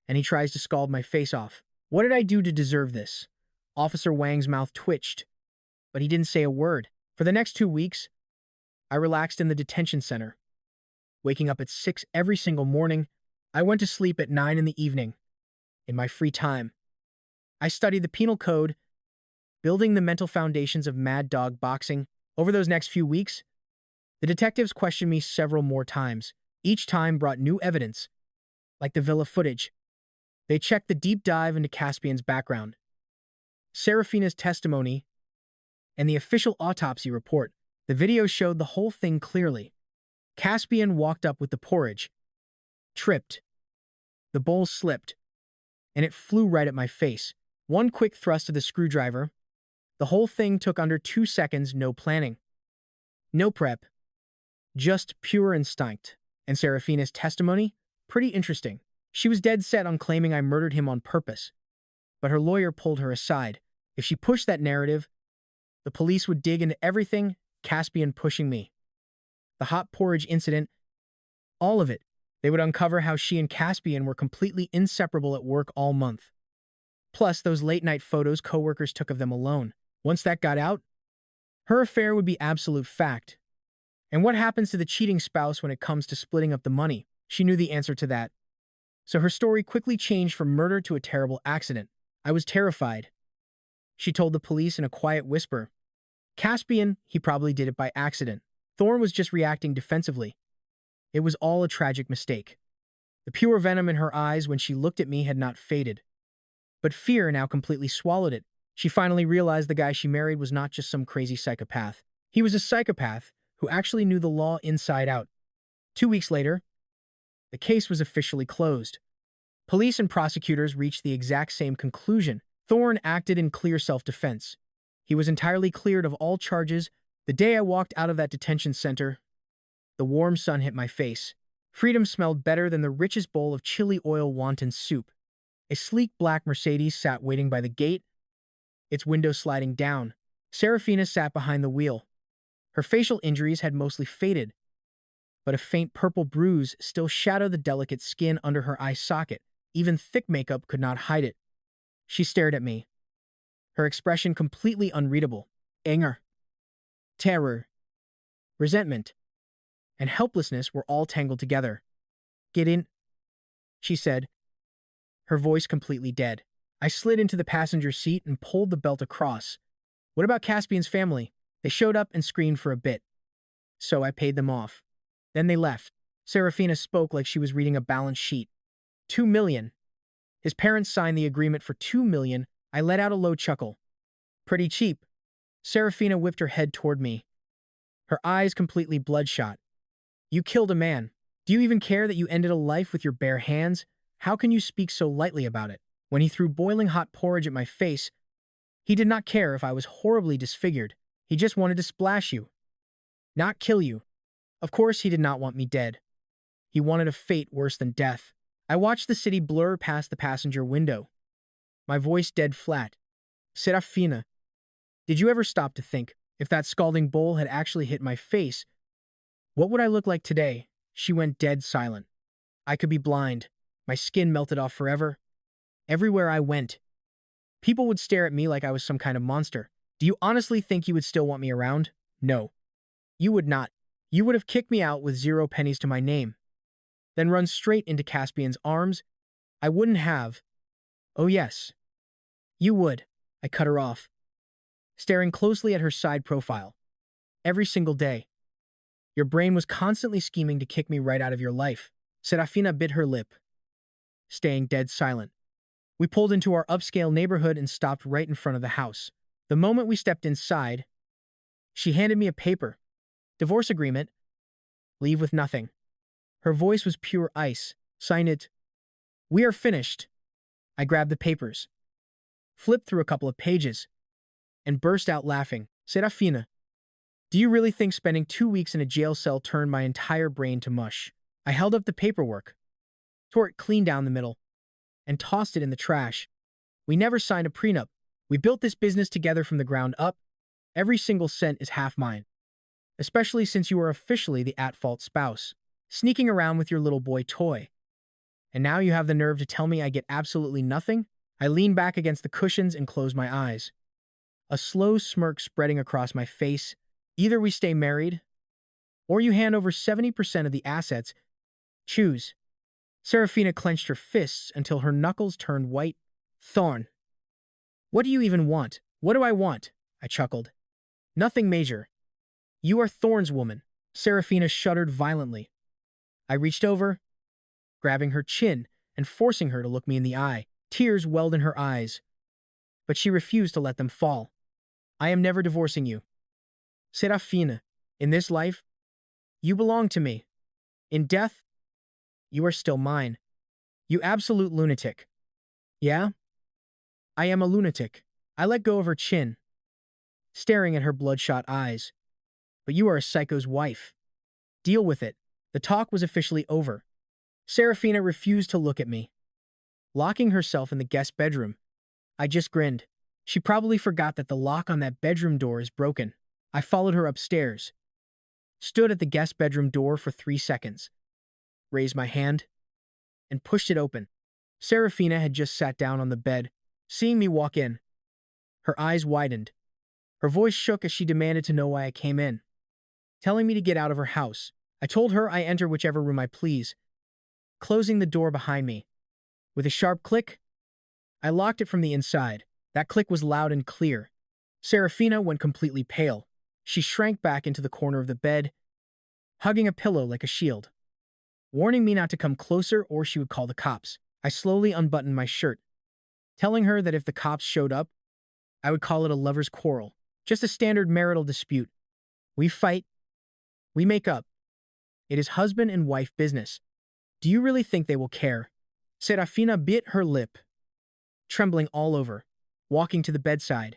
and he tries to scald my face off. What did I do to deserve this? Officer Wang's mouth twitched, but he didn't say a word. For the next 2 weeks, I relaxed in the detention center, waking up at 6 every single morning. I went to sleep at 9 in the evening. In my free time, I studied the penal code, building the mental foundations of mad dog boxing. Over those next few weeks, the detectives questioned me several more times. Each time brought new evidence, like the villa footage. They checked the deep dive into Caspian's background, Serafina's testimony, and the official autopsy report. The video showed the whole thing clearly. Caspian walked up with the porridge, tripped, the bowl slipped, and it flew right at my face. One quick thrust of the screwdriver. The whole thing took under 2 seconds, no planning, no prep, just pure instinct. And Serafina's testimony? Pretty interesting. She was dead set on claiming I murdered him on purpose, but her lawyer pulled her aside. If she pushed that narrative, the police would dig into everything. Caspian pushing me, the hot porridge incident, all of it. They would uncover how she and Caspian were completely inseparable at work all month. Plus those late-night photos coworkers took of them alone. Once that got out, her affair would be absolute fact. And what happens to the cheating spouse when it comes to splitting up the money? She knew the answer to that. So her story quickly changed from murder to a terrible accident. I was terrified. She told the police in a quiet whisper. Caspian, he probably did it by accident. Thorn was just reacting defensively. It was all a tragic mistake. The pure venom in her eyes when she looked at me had not faded, but fear now completely swallowed it. She finally realized the guy she married was not just some crazy psychopath. He was a psychopath who actually knew the law inside out. 2 weeks later, the case was officially closed. Police and prosecutors reached the exact same conclusion. Thorn acted in clear self-defense. He was entirely cleared of all charges. The day I walked out of that detention center, the warm sun hit my face. Freedom smelled better than the richest bowl of chili oil wonton soup. A sleek black Mercedes sat waiting by the gate, its window sliding down. Serafina sat behind the wheel. Her facial injuries had mostly faded, but a faint purple bruise still shadowed the delicate skin under her eye socket. Even thick makeup could not hide it. She stared at me, her expression completely unreadable. Anger, terror, resentment, and helplessness were all tangled together. Get in, she said, her voice completely dead. I slid into the passenger seat and pulled the belt across. What about Caspian's family? They showed up and screamed for a bit, so I paid them off. Then they left. Serafina spoke like she was reading a balance sheet. 2 million. His parents signed the agreement for 2 million. I let out a low chuckle. Pretty cheap. Serafina whipped her head toward me, her eyes completely bloodshot. You killed a man. Do you even care that you ended a life with your bare hands? How can you speak so lightly about it? When he threw boiling hot porridge at my face, he did not care if I was horribly disfigured. He just wanted to splash you, not kill you. Of course he did not want me dead. He wanted a fate worse than death. I watched the city blur past the passenger window, my voice dead flat. Serafina, did you ever stop to think, if that scalding bowl had actually hit my face, what would I look like today? She went dead silent. I could be blind. My skin melted off forever. Everywhere I went, people would stare at me like I was some kind of monster. Do you honestly think you would still want me around? No. You would not. You would have kicked me out with 0 pennies to my name, then run straight into Caspian's arms. I wouldn't have. Oh yes. You would. I cut her off, staring closely at her side profile. Every single day. Your brain was constantly scheming to kick me right out of your life. Serafina bit her lip, staying dead silent. We pulled into our upscale neighborhood and stopped right in front of the house. The moment we stepped inside, she handed me a paper. Divorce agreement. Leave with nothing. Her voice was pure ice. Sign it. We are finished. I grabbed the papers, flipped through a couple of pages, and burst out laughing. Serafina, do you really think spending 2 weeks in a jail cell turned my entire brain to mush? I held up the paperwork, tore it clean down the middle, and tossed it in the trash. We never signed a prenup. We built this business together from the ground up. Every single cent is half mine, especially since you are officially the at-fault spouse, sneaking around with your little boy toy. And now you have the nerve to tell me I get absolutely nothing? I lean back against the cushions and close my eyes, a slow smirk spreading across my face. Either we stay married, or you hand over 70% of the assets. Choose. Serafina clenched her fists until her knuckles turned white. Thorn. What do you even want? What do I want? I chuckled. Nothing major. You are Thorn's woman. Serafina shuddered violently. I reached over, grabbing her chin and forcing her to look me in the eye. Tears welled in her eyes, but she refused to let them fall. I am never divorcing you. Serafina, in this life, you belong to me. In death, you are still mine. You absolute lunatic. Yeah? I am a lunatic. I let go of her chin, staring at her bloodshot eyes. But you are a psycho's wife. Deal with it. The talk was officially over. Serafina refused to look at me, locking herself in the guest bedroom. I just grinned. She probably forgot that the lock on that bedroom door is broken. I followed her upstairs, stood at the guest bedroom door for 3 seconds, raised my hand, and pushed it open. Serafina had just sat down on the bed, seeing me walk in. Her eyes widened. Her voice shook as she demanded to know why I came in, telling me to get out of her house. I told her I enter whichever room I please, closing the door behind me. With a sharp click, I locked it from the inside. That click was loud and clear. Serafina went completely pale. She shrank back into the corner of the bed, hugging a pillow like a shield, warning me not to come closer or she would call the cops. I slowly unbuttoned my shirt, telling her that if the cops showed up, I would call it a lover's quarrel, just a standard marital dispute. We fight, we make up. It is husband and wife business. Do you really think they will care? Serafina bit her lip, trembling all over, walking to the bedside.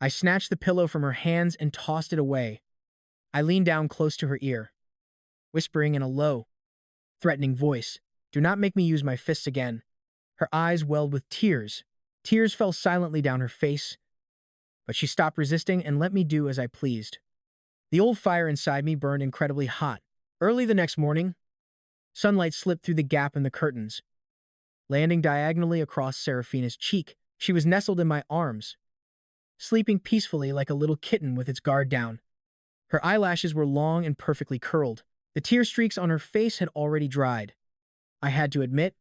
I snatched the pillow from her hands and tossed it away. I leaned down close to her ear, whispering in a low, threatening voice, "Do not make me use my fists again." Her eyes welled with tears. Tears fell silently down her face, but she stopped resisting and let me do as I pleased. The old fire inside me burned incredibly hot. Early the next morning, sunlight slipped through the gap in the curtains, landing diagonally across Serafina's cheek. She was nestled in my arms, sleeping peacefully like a little kitten with its guard down. Her eyelashes were long and perfectly curled. The tear streaks on her face had already dried. I had to admit,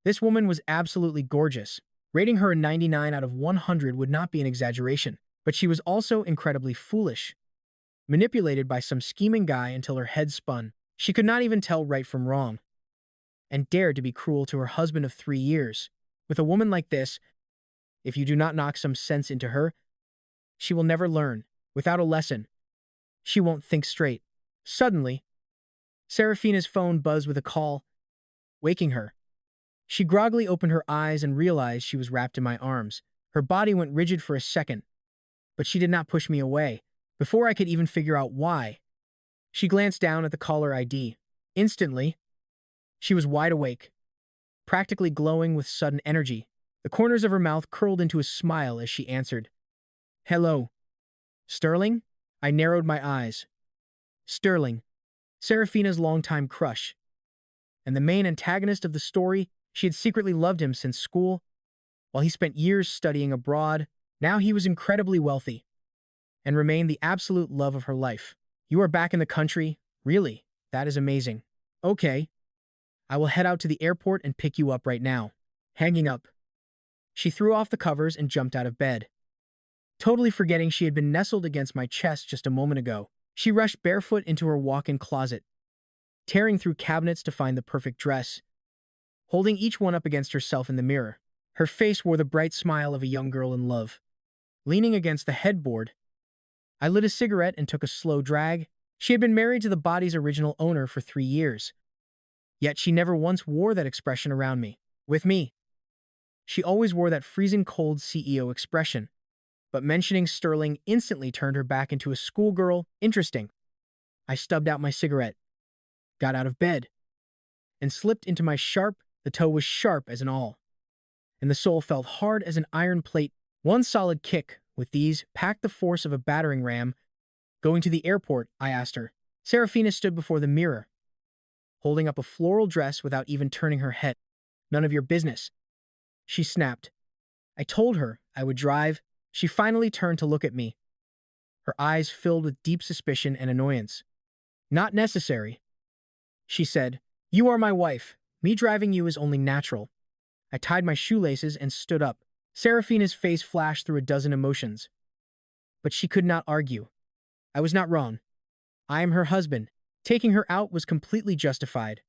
this woman was absolutely gorgeous. Rating her a 99 out of 100 would not be an exaggeration, but she was also incredibly foolish, manipulated by some scheming guy until her head spun. She could not even tell right from wrong, and dared to be cruel to her husband of 3 years. With a woman like this, if you do not knock some sense into her, she will never learn. Without a lesson, she won't think straight. Suddenly, Serafina's phone buzzed with a call, waking her. She groggily opened her eyes and realized she was wrapped in my arms. Her body went rigid for a second, but she did not push me away. Before I could even figure out why, she glanced down at the caller ID. Instantly, she was wide awake, practically glowing with sudden energy. The corners of her mouth curled into a smile as she answered. "Hello. Sterling?" I narrowed my eyes. Sterling, Serafina's longtime crush, and the main antagonist of the story. She had secretly loved him since school, while he spent years studying abroad. Now he was incredibly wealthy, and remained the absolute love of her life. "You are back in the country? Really? That is amazing. Okay. I will head out to the airport and pick you up right now." Hanging up, she threw off the covers and jumped out of bed, totally forgetting she had been nestled against my chest just a moment ago. She rushed barefoot into her walk-in closet, tearing through cabinets to find the perfect dress, holding each one up against herself in the mirror. Her face wore the bright smile of a young girl in love. Leaning against the headboard, I lit a cigarette and took a slow drag. She had been married to the body's original owner for 3 years, yet she never once wore that expression around me. With me, she always wore that freezing cold CEO expression, but mentioning Sterling instantly turned her back into a schoolgirl. Interesting. I stubbed out my cigarette, got out of bed, and slipped into my sharp. The toe was sharp as an awl, and the sole felt hard as an iron plate. One solid kick with these packed the force of a battering ram. "Going to the airport?" I asked her. Serafina stood before the mirror, holding up a floral dress without even turning her head. None of your business, she snapped. I told her I would drive. She finally turned to look at me, her eyes filled with deep suspicion and annoyance. Not necessary, she said. You are my wife. Me driving you is only natural. I tied my shoelaces and stood up. Serafina's face flashed through a dozen emotions. But she could not argue. I was not wrong. I am her husband. Taking her out was completely justified.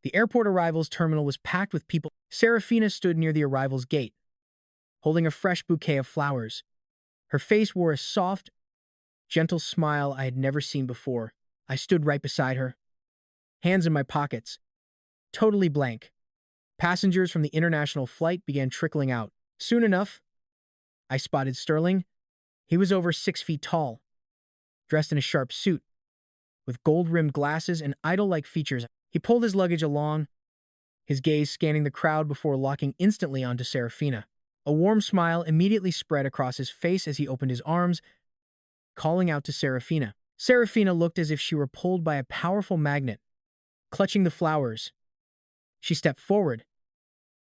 The airport arrivals terminal was packed with people. Serafina stood near the arrivals gate, holding a fresh bouquet of flowers. Her face wore a soft, gentle smile I had never seen before. I stood right beside her, hands in my pockets, totally blank. Passengers from the international flight began trickling out. Soon enough, I spotted Sterling. He was over 6 feet tall, dressed in a sharp suit, with gold-rimmed glasses and idol-like features. He pulled his luggage along, his gaze scanning the crowd before locking instantly onto Serafina. A warm smile immediately spread across his face as he opened his arms, calling out to Serafina. Serafina looked as if she were pulled by a powerful magnet. Clutching the flowers, she stepped forward,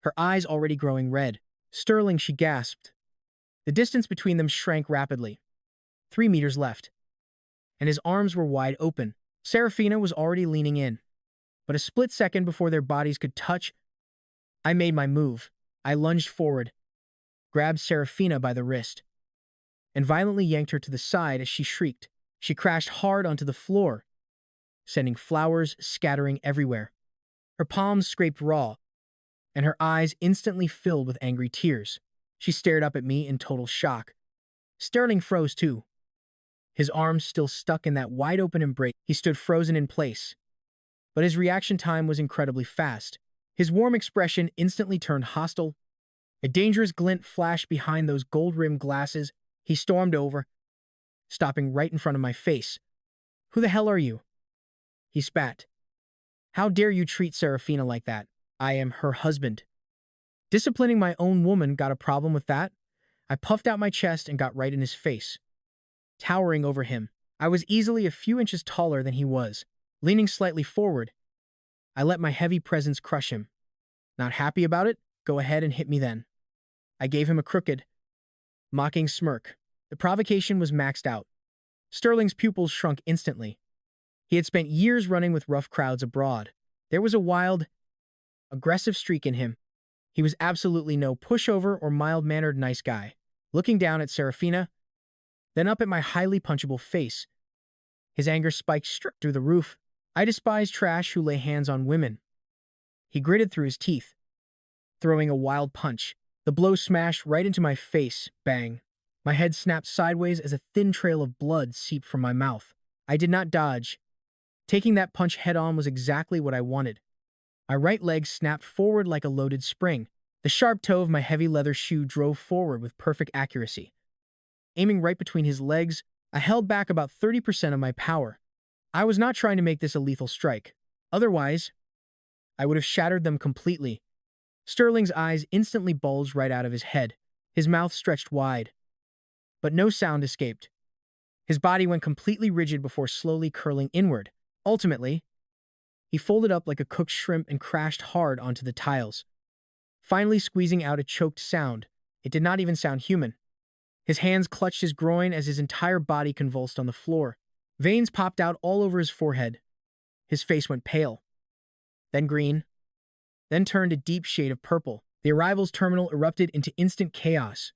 her eyes already growing red. Sterling, she gasped. The distance between them shrank rapidly. 3 meters left, and his arms were wide open. Serafina was already leaning in. But a split second before their bodies could touch, I made my move. I lunged forward, grabbed Serafina by the wrist, and violently yanked her to the side as she shrieked. She crashed hard onto the floor, sending flowers scattering everywhere. Her palms scraped raw, and her eyes instantly filled with angry tears. She stared up at me in total shock. Sterling froze too, his arms still stuck in that wide-open embrace. He stood frozen in place, but his reaction time was incredibly fast. His warm expression instantly turned hostile. A dangerous glint flashed behind those gold-rimmed glasses. He stormed over, stopping right in front of my face. Who the hell are you? He spat. How dare you treat Serafina like that? I am her husband. Disciplining my own woman got a problem with that? I puffed out my chest and got right in his face. Towering over him, I was easily a few inches taller than he was. Leaning slightly forward, I let my heavy presence crush him. Not happy about it? Go ahead and hit me then. I gave him a crooked, mocking smirk. The provocation was maxed out. Sterling's pupils shrunk instantly. He had spent years running with rough crowds abroad. There was a wild, aggressive streak in him. He was absolutely no pushover or mild-mannered nice guy. Looking down at Serafina, then up at my highly punchable face, his anger spiked straight through the roof. I despise trash who lay hands on women. He gritted through his teeth, throwing a wild punch. The blow smashed right into my face. Bang. My head snapped sideways as a thin trail of blood seeped from my mouth. I did not dodge. Taking that punch head-on was exactly what I wanted. My right leg snapped forward like a loaded spring. The sharp toe of my heavy leather shoe drove forward with perfect accuracy. Aiming right between his legs, I held back about 30% of my power. I was not trying to make this a lethal strike. Otherwise, I would have shattered them completely. Sterling's eyes instantly bulged right out of his head. His mouth stretched wide, but no sound escaped. His body went completely rigid before slowly curling inward. Ultimately, he folded up like a cooked shrimp and crashed hard onto the tiles, finally squeezing out a choked sound. It did not even sound human. His hands clutched his groin as his entire body convulsed on the floor. Veins popped out all over his forehead. His face went pale, then green, then turned a deep shade of purple. The arrivals terminal erupted into instant chaos.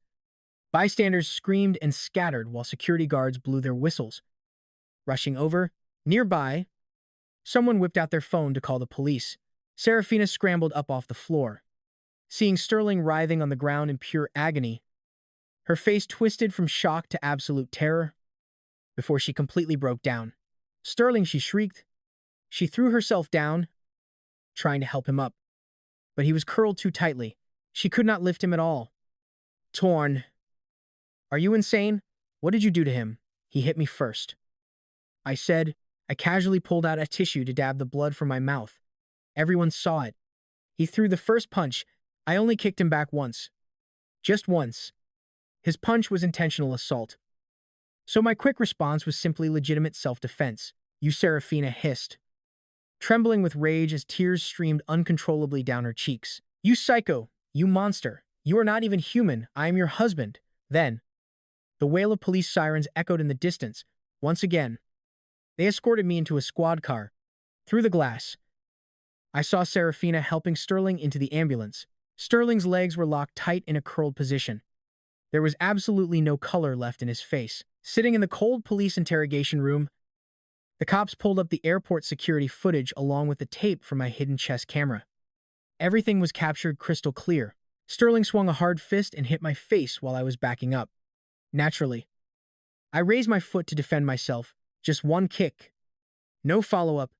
Bystanders screamed and scattered while security guards blew their whistles. Rushing over, nearby, someone whipped out their phone to call the police. Serafina scrambled up off the floor. Seeing Sterling writhing on the ground in pure agony, her face twisted from shock to absolute terror before she completely broke down. Sterling, she shrieked. She threw herself down, trying to help him up, but he was curled too tightly. She could not lift him at all. Thorn. Are you insane? What did you do to him? He hit me first, I said. I casually pulled out a tissue to dab the blood from my mouth. Everyone saw it. He threw the first punch. I only kicked him back once. Just once. His punch was intentional assault. So my quick response was simply legitimate self-defense. You, Serafina hissed, trembling with rage as tears streamed uncontrollably down her cheeks. "You psycho! You monster! You are not even human! I am your husband!" Then, the wail of police sirens echoed in the distance. Once again, they escorted me into a squad car. Through the glass, I saw Serafina helping Sterling into the ambulance. Sterling's legs were locked tight in a curled position. There was absolutely no color left in his face. Sitting in the cold police interrogation room, the cops pulled up the airport security footage along with the tape from my hidden chest camera. Everything was captured crystal clear. Sterling swung a hard fist and hit my face while I was backing up. Naturally, I raised my foot to defend myself. Just one kick. No follow-up.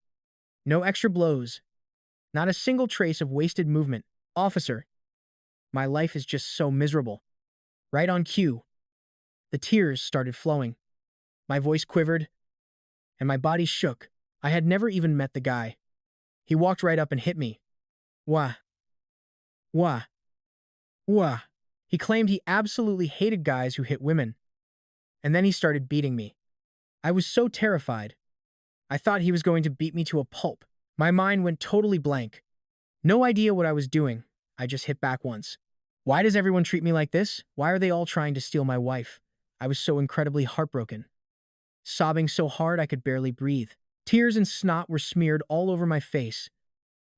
No extra blows. Not a single trace of wasted movement. "Officer, my life is just so miserable." Right on cue, the tears started flowing. My voice quivered, and my body shook. I had never even met the guy. He walked right up and hit me. Wah. Wah. Wah. He claimed he absolutely hated guys who hit women. And then he started beating me. I was so terrified. I thought he was going to beat me to a pulp. My mind went totally blank. No idea what I was doing. I just hit back once. Why does everyone treat me like this? Why are they all trying to steal my wife? I was so incredibly heartbroken. Sobbing so hard I could barely breathe. Tears and snot were smeared all over my face.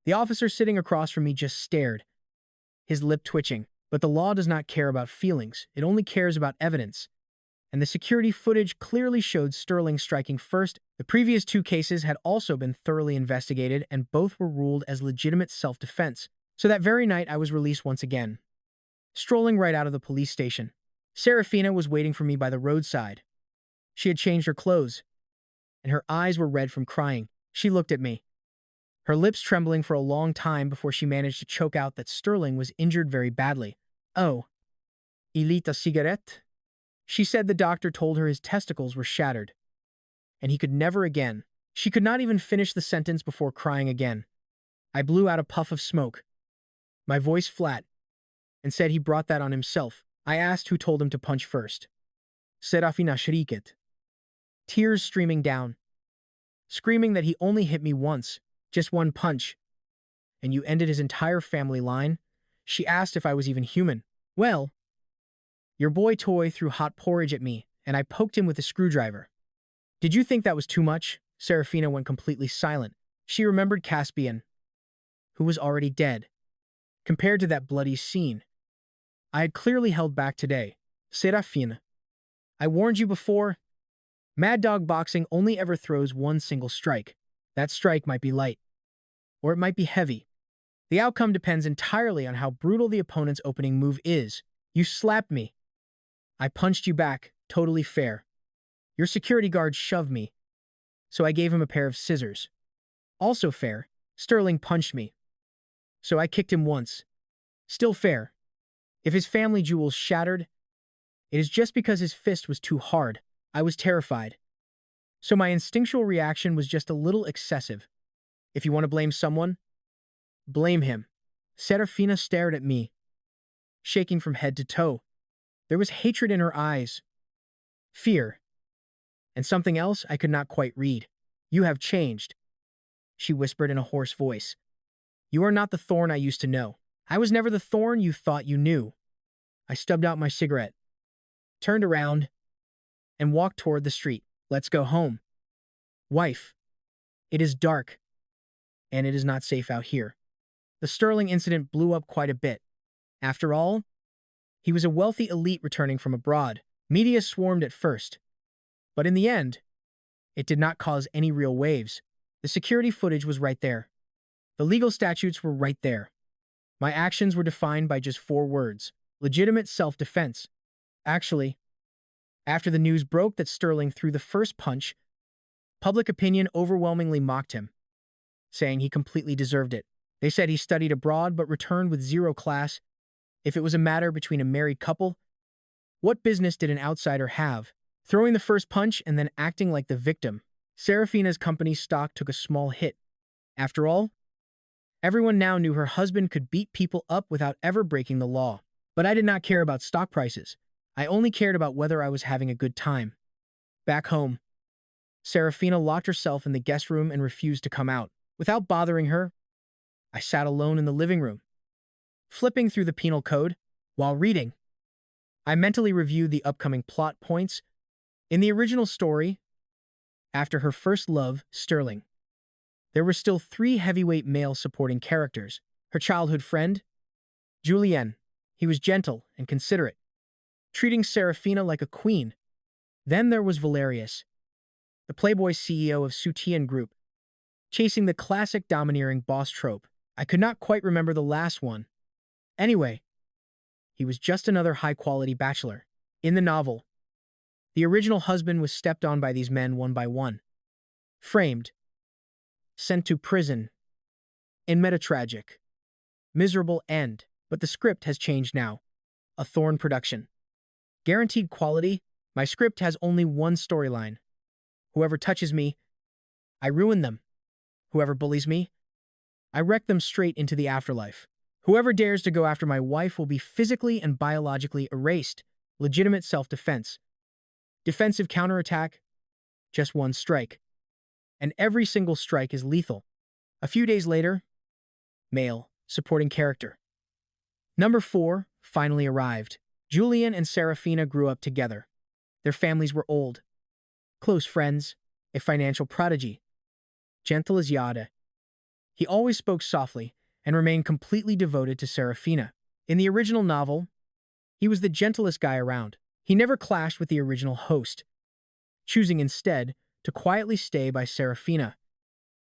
The officer sitting across from me just stared, his lip twitching. But the law does not care about feelings. It only cares about evidence. And the security footage clearly showed Sterling striking first. The previous two cases had also been thoroughly investigated, and both were ruled as legitimate self-defense. So that very night, I was released once again. Strolling right out of the police station, Serafina was waiting for me by the roadside. She had changed her clothes, and her eyes were red from crying. She looked at me, her lips trembling for a long time before she managed to choke out that Sterling was injured very badly. "Oh, Elita cigarette?" She said the doctor told her his testicles were shattered, and he could never again. She could not even finish the sentence before crying again. I blew out a puff of smoke, my voice flat, and said he brought that on himself. I asked who told him to punch first. Serafina shrieked, tears streaming down, screaming that he only hit me once, just one punch. "And you ended his entire family line?" She asked if I was even human. "Well, your boy toy threw hot porridge at me, and I poked him with a screwdriver." "Did you think that was too much?" Serafina went completely silent. She remembered Caspian, who was already dead. Compared to that bloody scene, I had clearly held back today. "Serafina, I warned you before. Mad Dog Boxing only ever throws one single strike. That strike might be light, or it might be heavy. The outcome depends entirely on how brutal the opponent's opening move is. You slapped me. I punched you back, totally fair. Your security guard shoved me, so I gave him a pair of scissors. Also fair. Sterling punched me, so I kicked him once. Still fair. If his family jewels shattered, it is just because his fist was too hard. I was terrified, so my instinctual reaction was just a little excessive. If you want to blame someone, blame him." Serafina stared at me, shaking from head to toe. There was hatred in her eyes, fear, and something else I could not quite read. "You have changed," she whispered in a hoarse voice. "You are not the Thorn I used to know." "I was never the Thorn you thought you knew." I stubbed out my cigarette, turned around, and walked toward the street. "Let's go home. Wife, it is dark, and it is not safe out here." The Sterling incident blew up quite a bit. After all, he was a wealthy elite returning from abroad. Media swarmed at first, but in the end, it did not cause any real waves. The security footage was right there. The legal statutes were right there. My actions were defined by just 4 words: legitimate self-defense. Actually, after the news broke that Sterling threw the first punch, public opinion overwhelmingly mocked him, saying he completely deserved it. They said he studied abroad but returned with 0 class. If it was a matter between a married couple, what business did an outsider have? Throwing the first punch and then acting like the victim. Serafina's company's stock took a small hit. After all, everyone now knew her husband could beat people up without ever breaking the law. But I did not care about stock prices. I only cared about whether I was having a good time. Back home, Serafina locked herself in the guest room and refused to come out. Without bothering her, I sat alone in the living room, flipping through the penal code. While reading, I mentally reviewed the upcoming plot points. In the original story, after her first love, Sterling, there were still three heavyweight male supporting characters. Her childhood friend, Julien. He was gentle and considerate, treating Serafina like a queen. Then there was Valerius, the playboy CEO of Sutian Group, chasing the classic domineering boss trope. I could not quite remember the last one. Anyway, he was just another high-quality bachelor. In the novel, the original husband was stepped on by these men one by one, framed, sent to prison, and met a tragic, miserable end. But the script has changed now. A Thorn production. Guaranteed quality. My script has only one storyline. Whoever touches me, I ruin them. Whoever bullies me, I wreck them straight into the afterlife. Whoever dares to go after my wife will be physically and biologically erased. Legitimate self-defense. Defensive counterattack. Just one strike. And every single strike is lethal. A few days later, male, supporting character. Number 4 finally arrived. Julian and Serafina grew up together. Their families were old, close friends, a financial prodigy. Gentle as Yada. He always spoke softly and remained completely devoted to Serafina. In the original novel, he was the gentlest guy around. He never clashed with the original host, choosing instead to quietly stay by Serafina,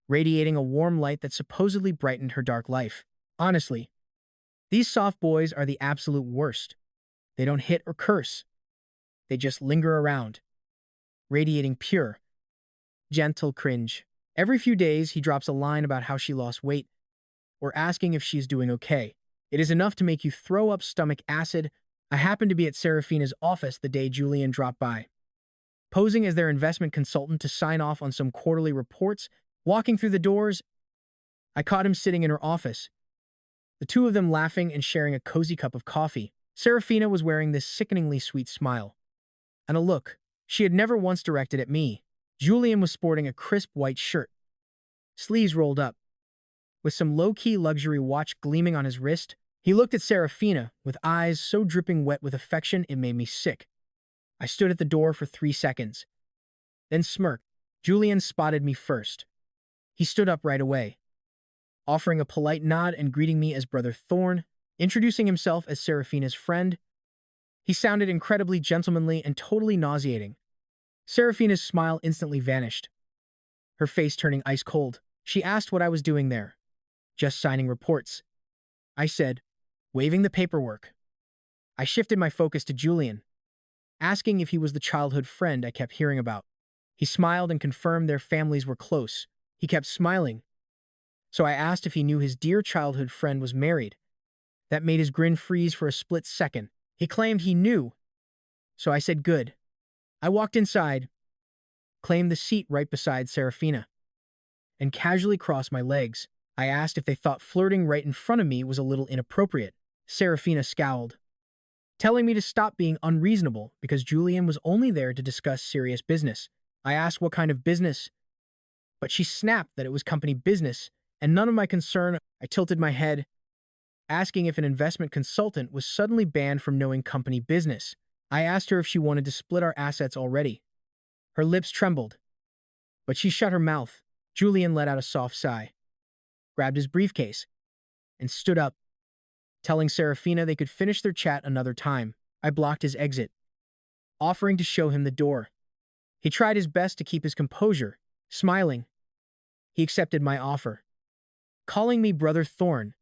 radiating a warm light that supposedly brightened her dark life. Honestly, these soft boys are the absolute worst. They don't hit or curse. They just linger around, radiating pure, gentle cringe. Every few days, he drops a line about how she lost weight or asking if she's doing okay. It is enough to make you throw up stomach acid. I happened to be at Serafina's office the day Julian dropped by, posing as their investment consultant to sign off on some quarterly reports. Walking through the doors, I caught him sitting in her office, the two of them laughing and sharing a cozy cup of coffee. Serafina was wearing this sickeningly sweet smile, and a look she had never once directed at me. Julian was sporting a crisp white shirt, sleeves rolled up, with some low-key luxury watch gleaming on his wrist. He looked at Serafina with eyes so dripping wet with affection it made me sick. I stood at the door for 3 seconds, then smirked. Julian spotted me first. He stood up right away, offering a polite nod and greeting me as Brother Thorn, introducing himself as Serafina's friend. He sounded incredibly gentlemanly and totally nauseating. Serafina's smile instantly vanished, her face turning ice cold. She asked what I was doing there. Just signing reports, I said, waving the paperwork. I shifted my focus to Julian, asking if he was the childhood friend I kept hearing about. He smiled and confirmed their families were close. He kept smiling, so I asked if he knew his dear childhood friend was married. That made his grin freeze for a split second. He claimed he knew, so I said good. I walked inside, claimed the seat right beside Serafina, and casually crossed my legs. I asked if they thought flirting right in front of me was a little inappropriate. Serafina scowled, telling me to stop being unreasonable because Julian was only there to discuss serious business. I asked what kind of business, but she snapped that it was company business and none of my concern. I tilted my head, asking if an investment consultant was suddenly banned from knowing company business. I asked her if she wanted to split our assets already. Her lips trembled, but she shut her mouth. Julian let out a soft sigh, grabbed his briefcase, and stood up, telling Serafina they could finish their chat another time. I blocked his exit, offering to show him the door. He tried his best to keep his composure, smiling. He accepted my offer, calling me Brother Thorn.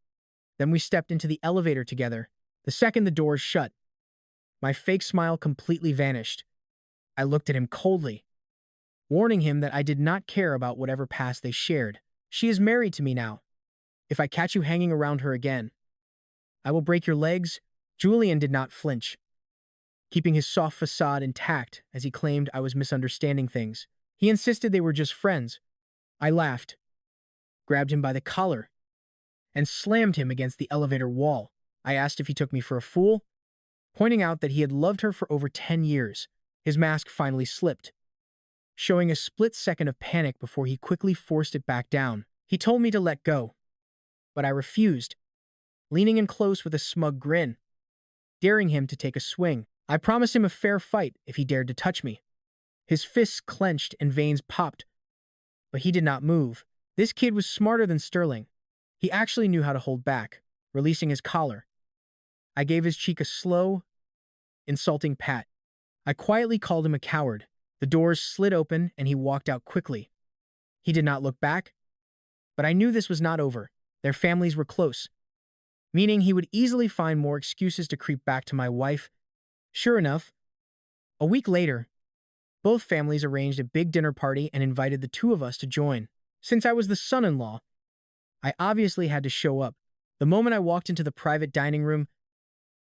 Then we stepped into the elevator together. The second the doors shut, my fake smile completely vanished. I looked at him coldly, warning him that I did not care about whatever past they shared. She is married to me now. If I catch you hanging around her again, I will break your legs. Julian did not flinch, keeping his soft facade intact as he claimed I was misunderstanding things. He insisted they were just friends. I laughed, grabbed him by the collar, and slammed him against the elevator wall. I asked if he took me for a fool, pointing out that he had loved her for over 10 years. His mask finally slipped, showing a split second of panic before he quickly forced it back down. He told me to let go, but I refused, leaning in close with a smug grin, daring him to take a swing. I promised him a fair fight if he dared to touch me. His fists clenched and veins popped, but he did not move. This kid was smarter than Sterling. He actually knew how to hold back, releasing his collar. I gave his cheek a slow, insulting pat. I quietly called him a coward. The doors slid open and he walked out quickly. He did not look back, but I knew this was not over. Their families were close, meaning he would easily find more excuses to creep back to my wife. Sure enough, a week later, both families arranged a big dinner party and invited the two of us to join. Since I was the son-in-law, I obviously had to show up. The moment I walked into the private dining room,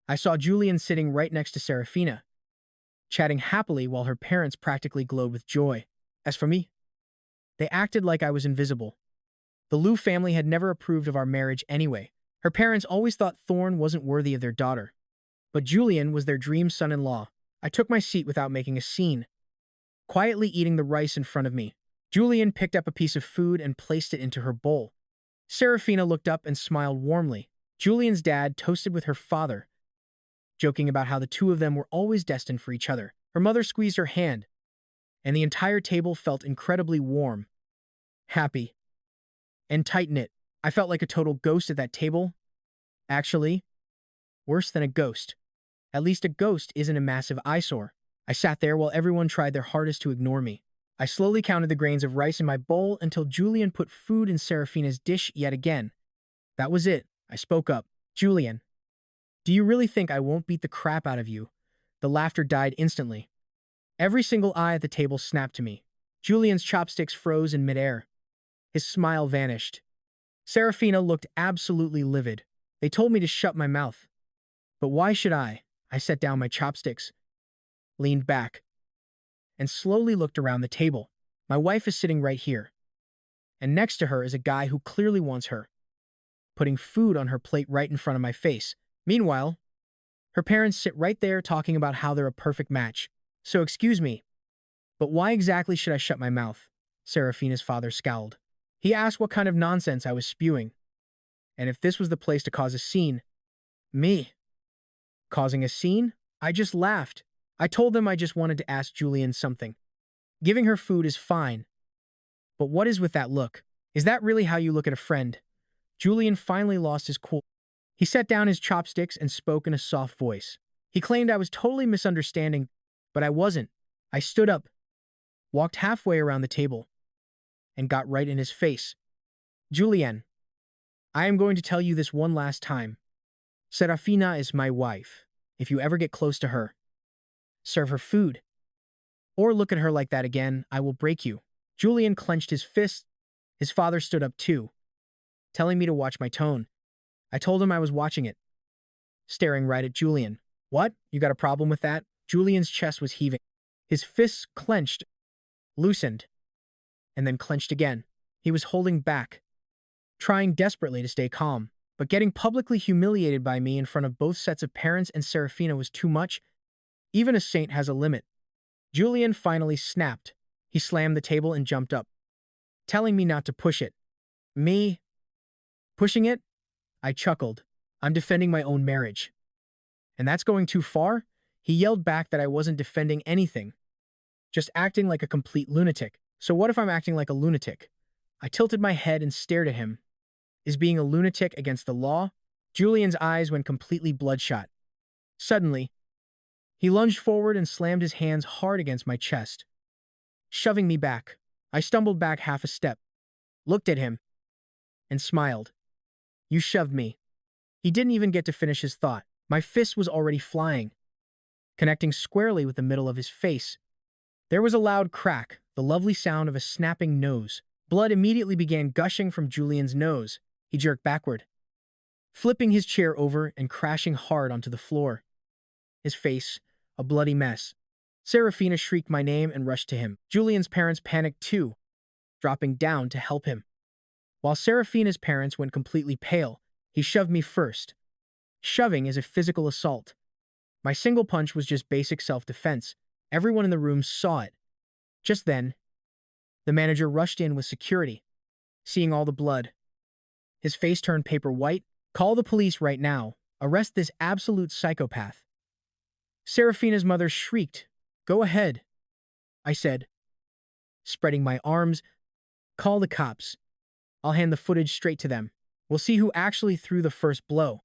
I saw Julian sitting right next to Serafina, chatting happily while her parents practically glowed with joy. As for me, they acted like I was invisible. The Liu family had never approved of our marriage anyway. Her parents always thought Thorn wasn't worthy of their daughter, but Julian was their dream son-in-law. I took my seat without making a scene, quietly eating the rice in front of me. Julian picked up a piece of food and placed it into her bowl. Serafina looked up and smiled warmly. Julian's dad toasted with her father, joking about how the two of them were always destined for each other. Her mother squeezed her hand, and the entire table felt incredibly warm, happy, and tight-knit. I felt like a total ghost at that table. Actually, worse than a ghost. At least a ghost isn't a massive eyesore. I sat there while everyone tried their hardest to ignore me. I slowly counted the grains of rice in my bowl until Julian put food in Serafina's dish yet again. That was it. I spoke up. Julian, do you really think I won't beat the crap out of you? The laughter died instantly. Every single eye at the table snapped to me. Julian's chopsticks froze in midair. His smile vanished. Serafina looked absolutely livid. They told me to shut my mouth. But why should I? I set down my chopsticks, leaned back, and slowly looked around the table. My wife is sitting right here, and next to her is a guy who clearly wants her, putting food on her plate right in front of my face. Meanwhile, her parents sit right there talking about how they're a perfect match. So excuse me, but why exactly should I shut my mouth? Serafina's father scowled. He asked what kind of nonsense I was spewing, and if this was the place to cause a scene. Me? Causing a scene? I just laughed. I told them I just wanted to ask Julian something. Giving her food is fine. But what is with that look? Is that really how you look at a friend? Julian finally lost his cool. He set down his chopsticks and spoke in a soft voice. He claimed I was totally misunderstanding, but I wasn't. I stood up, walked halfway around the table, and got right in his face. Julian, I am going to tell you this one last time. Serafina is my wife. If you ever get close to her, serve her food, or look at her like that again, I will break you. Julian clenched his fist. His father stood up too, telling me to watch my tone. I told him I was watching it, staring right at Julian. What? You got a problem with that? Julian's chest was heaving. His fists clenched, loosened, and then clenched again. He was holding back, trying desperately to stay calm. But getting publicly humiliated by me in front of both sets of parents and Serafina was too much. Even a saint has a limit. Julian finally snapped. He slammed the table and jumped up, telling me not to push it. Me? Pushing it? I chuckled. I'm defending my own marriage. And that's going too far? He yelled back that I wasn't defending anything, just acting like a complete lunatic. So what if I'm acting like a lunatic? I tilted my head and stared at him. Is being a lunatic against the law? Julian's eyes went completely bloodshot. Suddenly, he lunged forward and slammed his hands hard against my chest, shoving me back. I stumbled back half a step, looked at him, and smiled. You shoved me. He didn't even get to finish his thought. My fist was already flying, connecting squarely with the middle of his face. There was a loud crack, the lovely sound of a snapping nose. Blood immediately began gushing from Julian's nose. He jerked backward, flipping his chair over and crashing hard onto the floor. His face, a bloody mess. Serafina shrieked my name and rushed to him. Julian's parents panicked too, dropping down to help him. While Serafina's parents went completely pale, he shoved me first. Shoving is a physical assault. My single punch was just basic self-defense. Everyone in the room saw it. Just then, the manager rushed in with security. seeing all the blood. His face turned paper white. Call the police right now. Arrest this absolute psychopath. Serafina's mother shrieked. Go ahead, I said, spreading my arms. Call the cops. I'll hand the footage straight to them. We'll see who actually threw the first blow.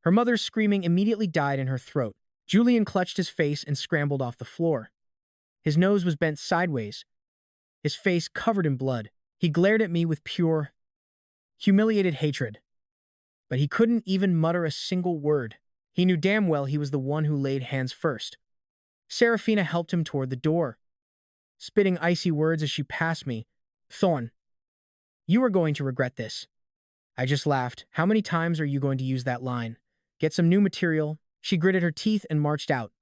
Her mother's screaming immediately died in her throat. Julian clutched his face and scrambled off the floor. His nose was bent sideways, his face covered in blood. He glared at me with pure, humiliated hatred. But he couldn't even mutter a single word. He knew damn well he was the one who laid hands first. Serafina helped him toward the door, spitting icy words as she passed me. Thorn, you are going to regret this. I just laughed. How many times are you going to use that line? Get some new material. She gritted her teeth and marched out,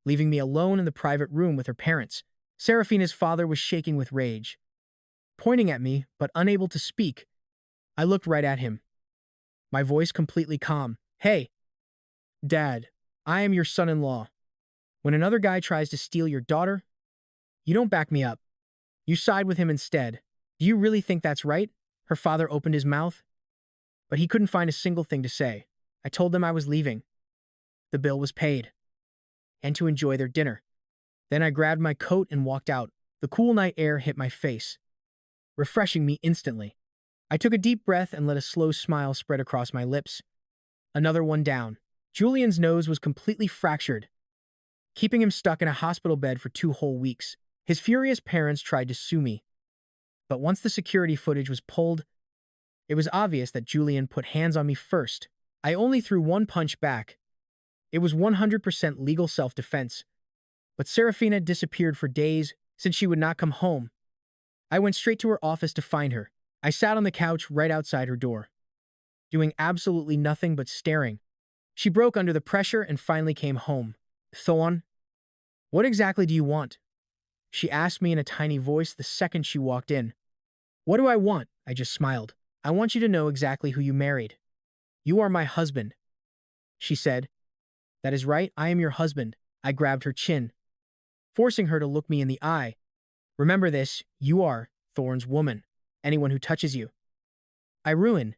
leaving me alone in the private room with her parents. Serafina's father was shaking with rage. Pointing at me, but unable to speak, I looked right at him, my voice completely calm. Hey, Dad, I am your son-in-law. When another guy tries to steal your daughter, you don't back me up. You side with him instead. Do you really think that's right? Her father opened his mouth, but he couldn't find a single thing to say. I told them I was leaving. The bill was paid, and to enjoy their dinner. Then I grabbed my coat and walked out. The cool night air hit my face, refreshing me instantly. I took a deep breath and let a slow smile spread across my lips. Another one down. Julian's nose was completely fractured, keeping him stuck in a hospital bed for 2 whole weeks. His furious parents tried to sue me, but once the security footage was pulled, it was obvious that Julian put hands on me first. I only threw one punch back. It was 100% legal self-defense. But Serafina disappeared for days since she would not come home. I went straight to her office to find her. I sat on the couch right outside her door, doing absolutely nothing but staring. She broke under the pressure and finally came home. Thorn, what exactly do you want? She asked me in a tiny voice the second she walked in. What do I want? I just smiled. I want you to know exactly who you married. You are my husband, she said. That is right, I am your husband. I grabbed her chin, forcing her to look me in the eye. Remember this, you are Thorn's woman. Anyone who touches you, I ruin.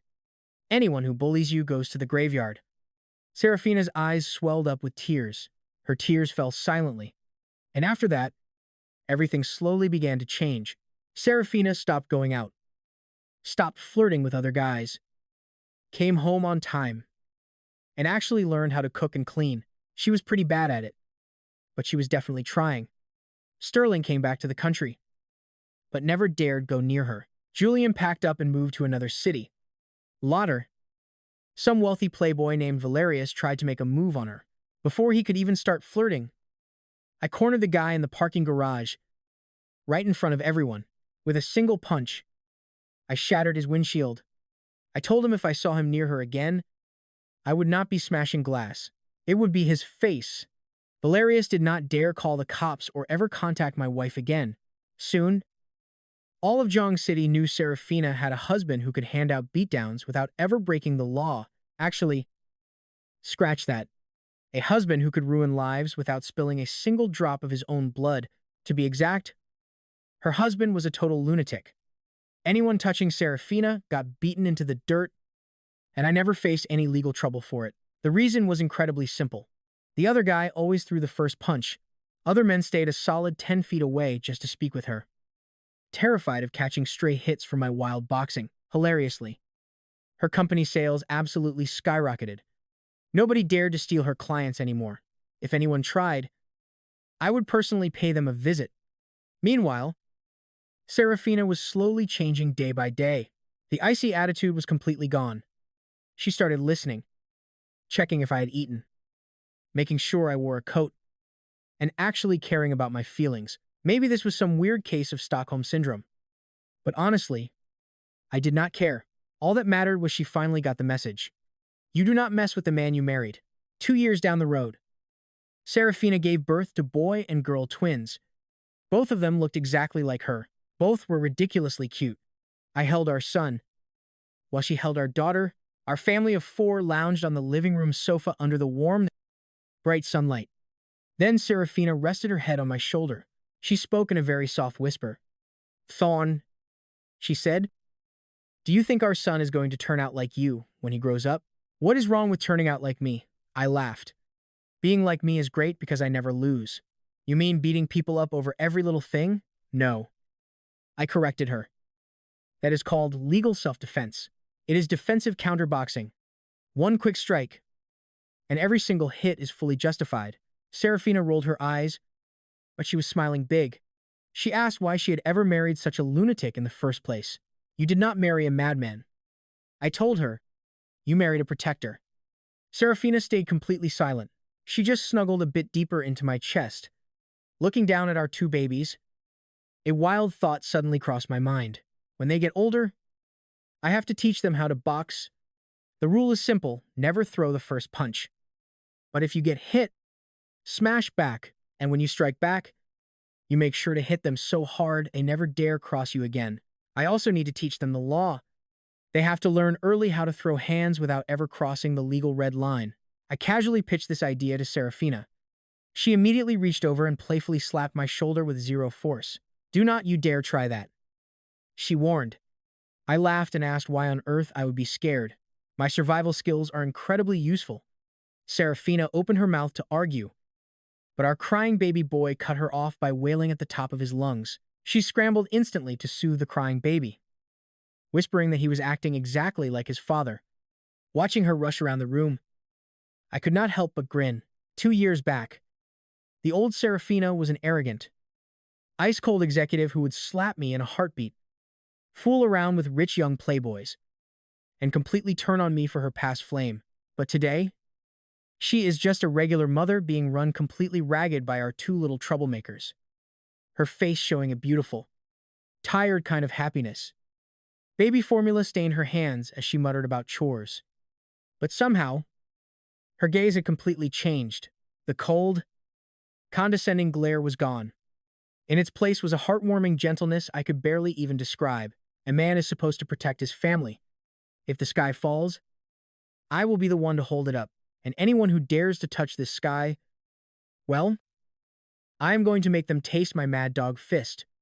Anyone who bullies you goes to the graveyard. Serafina's eyes swelled up with tears. Her tears fell silently. And after that, everything slowly began to change. Serafina stopped going out, stopped flirting with other guys, came home on time, and actually learned how to cook and clean. She was pretty bad at it, but she was definitely trying. Sterling came back to the country, but never dared go near her. Julian packed up and moved to another city. Lauder, some wealthy playboy named Valerius, tried to make a move on her. Before he could even start flirting, I cornered the guy in the parking garage, right in front of everyone. With a single punch, I shattered his windshield. I told him if I saw him near her again, I would not be smashing glass. It would be his face. Valerius did not dare call the cops or ever contact my wife again. Soon, all of Zhang City knew Serafina had a husband who could hand out beatdowns without ever breaking the law. Actually, scratch that. A husband who could ruin lives without spilling a single drop of his own blood. To be exact, her husband was a total lunatic. Anyone touching Serafina got beaten into the dirt, and I never faced any legal trouble for it. The reason was incredibly simple. The other guy always threw the first punch. Other men stayed a solid 10 feet away just to speak with her, terrified of catching stray hits from my wild boxing. Hilariously, her company sales absolutely skyrocketed. Nobody dared to steal her clients anymore. If anyone tried, I would personally pay them a visit. Meanwhile, Serafina was slowly changing day by day. The icy attitude was completely gone. She started listening, checking if I had eaten, making sure I wore a coat, and actually caring about my feelings. Maybe this was some weird case of Stockholm Syndrome. But honestly, I did not care. All that mattered was she finally got the message. You do not mess with the man you married. 2 years down the road, Serafina gave birth to boy and girl twins. Both of them looked exactly like her. Both were ridiculously cute. I held our son, while she held our daughter. Our family of 4 lounged on the living room sofa under the warm, bright sunlight. Then Serafina rested her head on my shoulder. She spoke in a very soft whisper. Thorn, she said, Do you think our son is going to turn out like you when he grows up? What is wrong with turning out like me? I laughed. Being like me is great because I never lose. You mean beating people up over every little thing? No. I corrected her. That is called legal self-defense. It is defensive counterboxing. One quick strike, and every single hit is fully justified. Serafina rolled her eyes, but she was smiling big. She asked why she had ever married such a lunatic in the first place. You did not marry a madman. I told her, you married a protector. Serafina stayed completely silent. She just snuggled a bit deeper into my chest. Looking down at our two babies, a wild thought suddenly crossed my mind. When they get older, I have to teach them how to box. The rule is simple, never throw the first punch. But if you get hit, smash back, and when you strike back, you make sure to hit them so hard they never dare cross you again. I also need to teach them the law. They have to learn early how to throw hands without ever crossing the legal red line. I casually pitched this idea to Serafina. She immediately reached over and playfully slapped my shoulder with zero force. Do not you dare try that, she warned. I laughed and asked why on earth I would be scared. My survival skills are incredibly useful. Serafina opened her mouth to argue, but our crying baby boy cut her off by wailing at the top of his lungs. She scrambled instantly to soothe the crying baby, whispering that he was acting exactly like his father. Watching her rush around the room, I could not help but grin. 2 years back, the old Serafina was an arrogant, ice-cold executive who would slap me in a heartbeat, fool around with rich young playboys, and completely turn on me for her past flame. But today, she is just a regular mother being run completely ragged by our two little troublemakers, her face showing a beautiful, tired kind of happiness. Baby formula stained her hands as she muttered about chores. But somehow, her gaze had completely changed. The cold, condescending glare was gone. In its place was a heartwarming gentleness I could barely even describe. A man is supposed to protect his family. If the sky falls, I will be the one to hold it up, and anyone who dares to touch this sky, well, I am going to make them taste my mad dog fist.